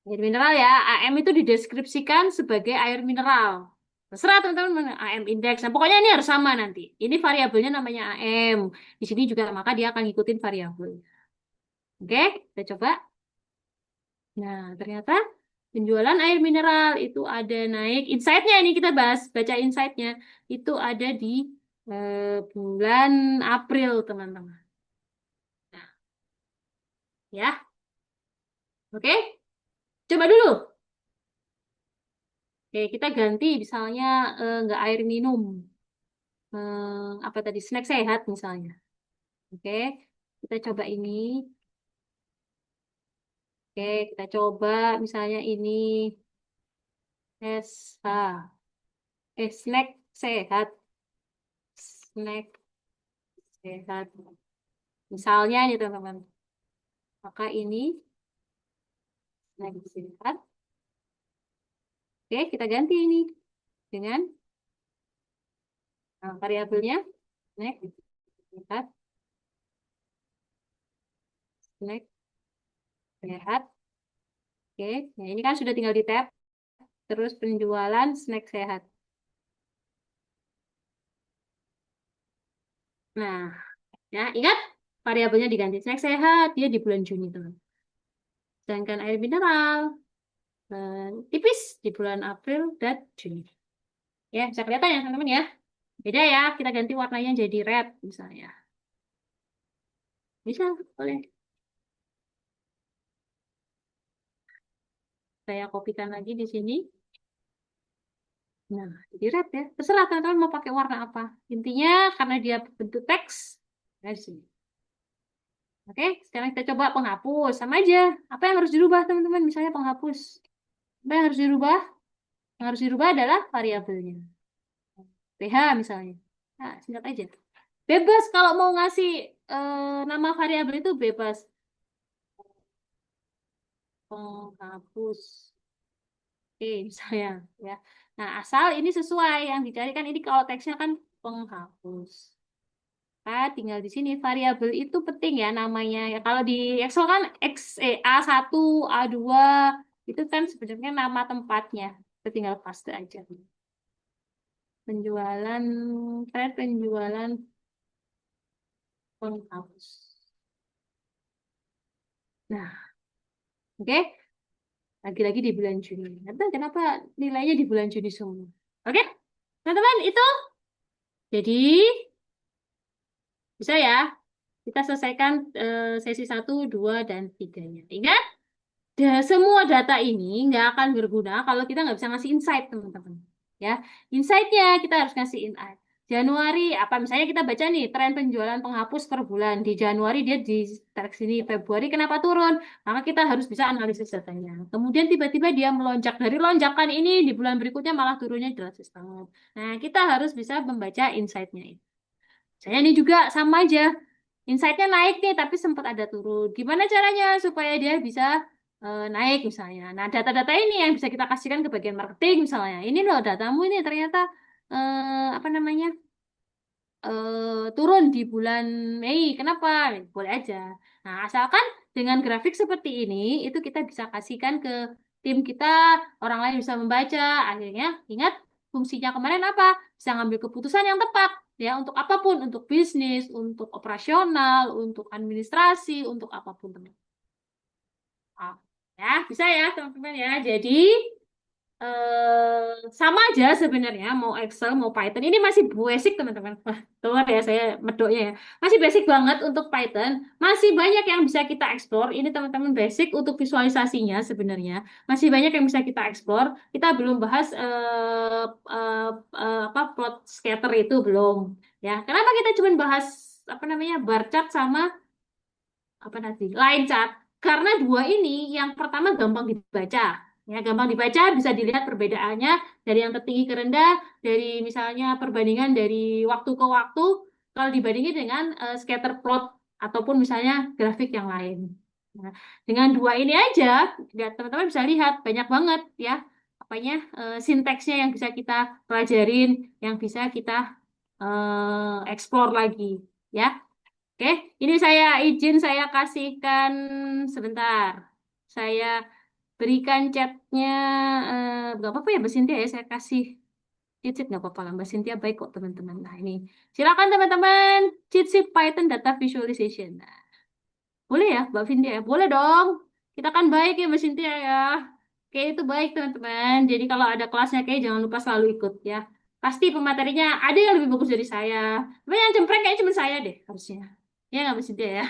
air mineral ya, AM itu dideskripsikan sebagai air mineral. Terserah teman-teman mana AM index. Nah, pokoknya ini harus sama nanti. Ini variabelnya namanya AM. Di sini juga maka dia akan ngikutin variabel. Oke, kita coba. Nah, ternyata penjualan air mineral itu ada naik. Insight-nya ini kita bahas, baca insight-nya. Itu ada di bulan April, teman-teman. Nah, ya, oke. Coba dulu. Oke, kita ganti misalnya nggak air minum. Apa tadi? Snack sehat misalnya. Oke, kita coba ini. Oke, kita coba misalnya ini SH. Snack sehat. Snack sehat. Misalnya nih teman-teman. Maka ini snack sehat. Oke, kita ganti ini dengan variabelnya snack sehat. Snack sehat. Oke, nah ini kan sudah tinggal di tab. Terus penjualan snack sehat. Nah, ya ingat variabelnya diganti. Snack sehat dia di bulan Juni teman. Sedangkan air mineral tipis di bulan April dan Juni. Ya, bisa kelihatan ya teman-teman ya. Beda ya, kita ganti warnanya jadi red misalnya. Bisa, boleh. Saya kopikan lagi di sini. Nah, jadi red ya. Terserah teman-teman mau pakai warna apa. Intinya karena dia bentuk teks, nah di sini. Oke, sekarang kita coba penghapus. Sama aja. Apa yang harus dirubah teman-teman? Misalnya penghapus. Apa yang harus dirubah? Yang harus dirubah adalah variabelnya. pH misalnya. Nah, singkat aja. Bebas kalau mau ngasih nama variabel itu bebas. Penghapus. Oke, misalnya ya. Nah, asal ini sesuai yang dicari kan ini kalau teksnya kan penghapus. Nah, tinggal di sini variabel itu penting ya namanya. Ya kalau di Excel kan A1, A2 itu kan sebenarnya nama tempatnya. Kita tinggal paste aja. Penjualan, tren penjualan penghapus. Nah, oke. Lagi-lagi di bulan Juni. Kenapa nilainya di bulan Juni semua? Oke, teman-teman itu. Jadi bisa ya. Kita selesaikan sesi 1, 2, dan 3-nya. Ingat, semua data ini nggak akan berguna kalau kita nggak bisa ngasih insight, teman-teman. Ya, insight-nya kita harus ngasih insight. Januari, apa misalnya kita baca nih, tren penjualan penghapus per bulan. Di Januari dia di tarik sini, Februari kenapa turun? Maka kita harus bisa analisis datanya. Kemudian tiba-tiba dia melonjak. Dari lonjakan ini, di bulan berikutnya malah turunnya drastis banget. Nah, kita harus bisa membaca insight-nya. Saya ini juga sama aja. Insight-nya naik nih, tapi sempat ada turun. Gimana caranya supaya dia bisa naik misalnya? Nah, data-data ini yang bisa kita kasihkan ke bagian marketing misalnya. Ini loh datamu ini ternyata apa namanya turun di bulan Mei. Kenapa? Boleh aja. Nah, asalkan dengan grafik seperti ini, itu kita bisa kasihkan ke tim kita, orang lain bisa membaca. Akhirnya, ingat fungsinya kemarin apa? Bisa ngambil keputusan yang tepat. Ya, untuk apapun, untuk bisnis, untuk operasional, untuk administrasi, untuk apapun, teman. Ah, ya, bisa ya, teman-teman ya. Jadi, sama aja sebenarnya mau Excel mau Python ini masih basic teman-teman. Wah, keluar ya saya medoknya ya. Masih basic banget untuk Python. Masih banyak yang bisa kita explore. Ini teman-teman basic untuk visualisasinya sebenarnya. Masih banyak yang bisa kita explore. Kita belum bahas apa plot scatter itu belum. Ya, kenapa kita cuma bahas apa namanya bar chart sama apa nanti line chart karena dua ini yang pertama gampang dibaca ya gampang dibaca bisa dilihat perbedaannya dari yang tertinggi ke rendah dari misalnya perbandingan dari waktu ke waktu kalau dibandingin dengan scatter plot ataupun misalnya grafik yang lain. Nah, dengan dua ini aja ya, teman-teman bisa lihat banyak banget ya apanya sinteksnya yang bisa kita pelajarin yang bisa kita explore lagi ya. Oke, ini saya izin saya kasihkan sebentar. Saya berikan chatnya, nggak apa-apa ya Mbak Cynthia ya, saya kasih cheat sheet nggak apa-apa lah Mbak Cynthia baik kok teman-teman. Nah ini, silakan teman-teman cheat sheet Python Data Visualization. Nah, boleh ya Mbak Cynthia ya? Boleh dong. Kita kan baik ya Mbak Cynthia ya. Oke, itu baik teman-teman. Jadi kalau ada kelasnya kayak jangan lupa selalu ikut ya. Pasti pematerinya ada yang lebih bagus dari saya. Tapi yang cempreng kayaknya cuma saya deh harusnya. Ya nggak Mbak Cynthia ya.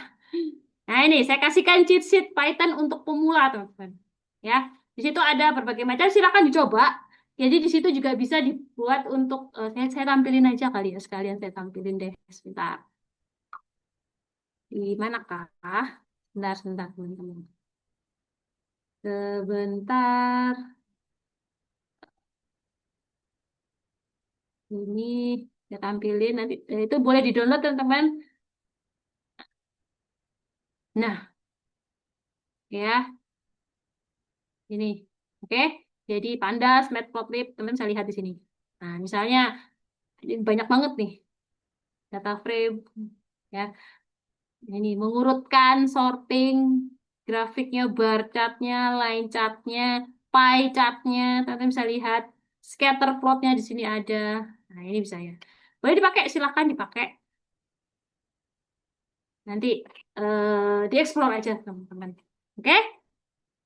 Nah ini saya kasihkan cheat sheet Python untuk pemula teman-teman. Ya, di situ ada berbagai macam. Silakan dicoba. Jadi di situ juga bisa dibuat untuk saya tampilin aja kali ya sekalian saya tampilin deh sebentar. Di manakah? Sebentar, sebentar teman-teman. Sebentar. Ini saya tampilin nanti itu boleh di-download teman-teman. Nah, ya, ini. Oke. Jadi Pandas, Matplotlib, teman-teman bisa lihat di sini. Nah, misalnya ini banyak banget nih data frame ya. Ini mengurutkan, sorting, grafiknya, bar chartnya, line chartnya, pie chartnya, teman-teman bisa lihat. Scatter plotnya di sini ada. Nah, ini bisa ya. Boleh dipakai, silahkan dipakai. Nanti dieksplor aja teman-teman. Oke?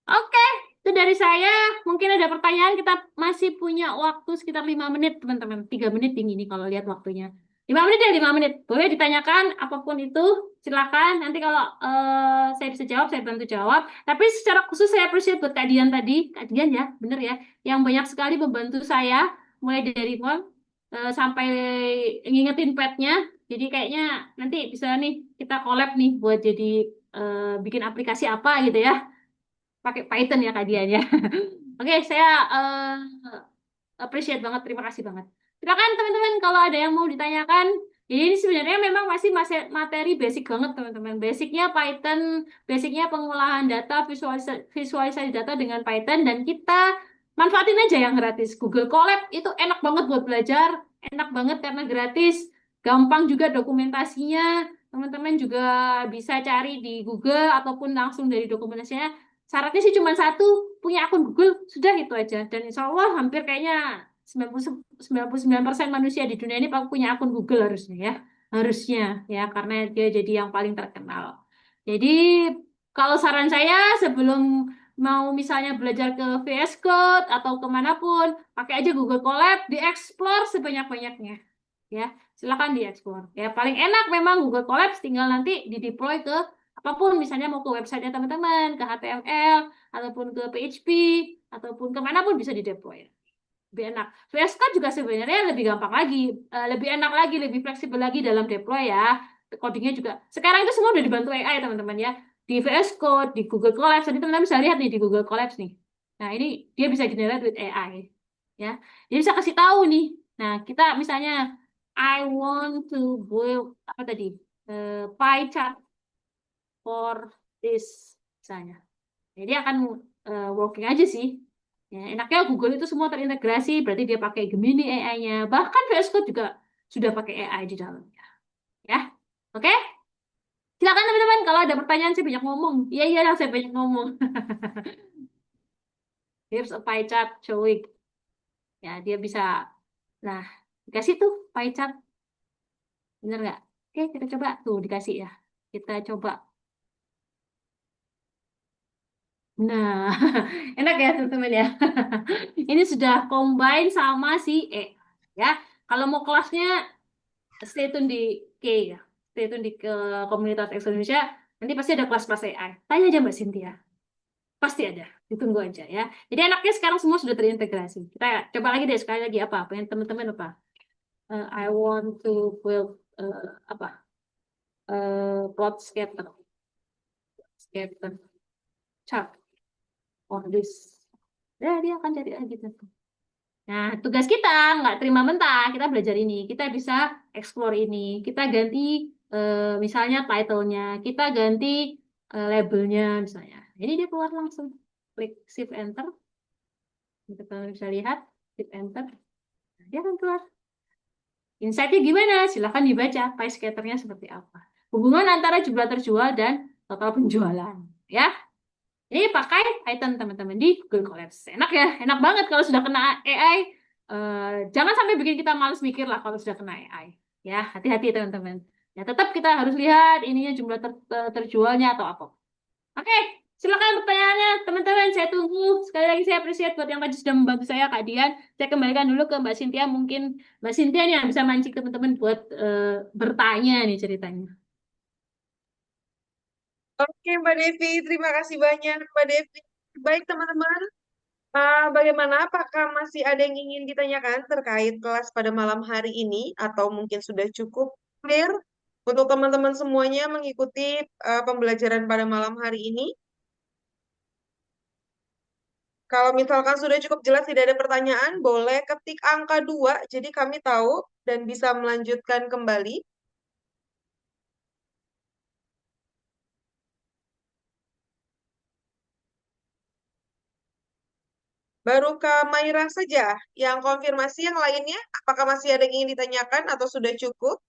Oke, itu dari saya. Mungkin ada pertanyaan. Kita masih punya waktu sekitar 5 menit, teman-teman. 3 menit ini kalau lihat waktunya. 5 menit ya, 5 menit. Boleh ditanyakan apapun itu. Silakan. Nanti kalau saya bisa jawab, saya bantu jawab. Tapi secara khusus saya appreciate buat Kak Dian tadi. Kak Dian ya, bener ya. Yang banyak sekali membantu saya. Mulai dari form sampai ngingetin petnya. Jadi kayaknya nanti bisa nih kita collab nih buat jadi bikin aplikasi apa gitu ya, pakai Python ya Kak Dian ya. Oke, saya appreciate banget, terima kasih banget. Silakan teman-teman kalau ada yang mau ditanyakan. Ini sebenarnya memang masih materi basic banget teman-teman. Basicnya Python, basicnya pengolahan data, visualisasi data dengan Python, dan kita manfaatin aja yang gratis. Google Colab itu enak banget buat belajar, enak banget karena gratis, gampang juga dokumentasinya. Teman-teman juga bisa cari di Google ataupun langsung dari dokumentasinya. Syaratnya sih cuma satu, punya akun Google, sudah itu aja. Dan insya Allah hampir kayaknya 99% manusia di dunia ini punya akun Google harusnya ya. Harusnya ya, karena dia jadi yang paling terkenal. Jadi kalau saran saya sebelum mau misalnya belajar ke VS Code atau kemanapun, pakai aja Google Colab, dieksplor sebanyak-banyaknya. Ya, silakan dieksplor. Ya, paling enak memang Google Colab, tinggal nanti dideploy ke apapun, misalnya mau ke websitenya teman-teman, ke HTML, ataupun ke PHP, ataupun kemanapun bisa dideploy. Lebih enak. VS Code juga sebenarnya lebih gampang lagi, lebih enak lagi, lebih fleksibel lagi dalam deploy ya. Codingnya juga. Sekarang itu semua udah dibantu AI teman-teman ya. Di VS Code, di Google Colabs, jadi teman-teman bisa lihat nih di Google Colabs nih. Nah ini dia bisa generate with AI ya. Dia bisa kasih tahu nih. Nah kita misalnya I want to build apa tadi, pie chart for this misalnya. Jadi akan working aja sih. Ya, enaknya Google itu semua terintegrasi, berarti dia pakai Gemini AI-nya. Bahkan VS Code juga sudah pakai AI di dalamnya. Ya, oke? Silakan teman-teman, kalau ada pertanyaan saya banyak ngomong. Iya, iya, saya banyak ngomong. Here's a pie chart showing. Ya, dia bisa. Nah, dikasih tuh pie chart. Bener nggak? Oke, kita coba. Tuh, dikasih ya. Kita coba. Nah, enak ya teman-teman ya. Ini sudah combine sama si E. Ya, kalau mau kelasnya stay tune di K ya. Stay tune di ke komunitas X Indonesia. Nanti pasti ada kelas-kelas AI. Tanya aja Mbak Cynthia. Pasti ada. Ditunggu aja ya. Jadi enaknya sekarang semua sudah terintegrasi. Kita coba lagi deh sekali lagi apa? Pengen teman-teman apa? I want to build apa? Plot scatter. Scatter chart on this. Ya, dia akan cari lagi nanti. Nah, tugas kita nggak terima mentah, kita belajar ini. Kita bisa explore ini. Kita ganti misalnya title-nya, kita ganti labelnya misalnya. Ini dia keluar langsung. Klik Shift Enter, kita bisa lihat Shift Enter, nah, dia akan keluar. Insight-nya gimana? Silahkan dibaca. Pie scatter-nya seperti apa? Hubungan antara jumlah terjual dan total penjualan. Ya, ini pakai Python teman-teman di Google Colabs. Enak ya, enak banget kalau sudah kena AI. Jangan sampai bikin kita males mikir lah kalau sudah kena AI. Ya, hati-hati teman-teman. Ya, tetap kita harus lihat ininya jumlah terjualnya atau apa. Oke, silakan pertanyaannya teman-teman. Saya tunggu. Sekali lagi saya appreciate buat yang tadi sudah membantu saya, Kak Dian. Saya kembalikan dulu ke Mbak Cynthia. Mungkin Mbak Cynthia nih yang bisa mancing teman-teman buat bertanya nih ceritanya. Oke, Mbak Devi, terima kasih banyak, Mbak Devi. Baik, teman-teman. Bagaimana? Apakah masih ada yang ingin ditanyakan terkait kelas pada malam hari ini, atau mungkin sudah cukup clear untuk teman-teman semuanya mengikuti pembelajaran pada malam hari ini? Kalau misalkan sudah cukup jelas tidak ada pertanyaan, boleh ketik angka 2, jadi kami tahu dan bisa melanjutkan kembali. Baru Kak Maira saja yang konfirmasi, yang lainnya apakah masih ada yang ingin ditanyakan atau sudah cukup?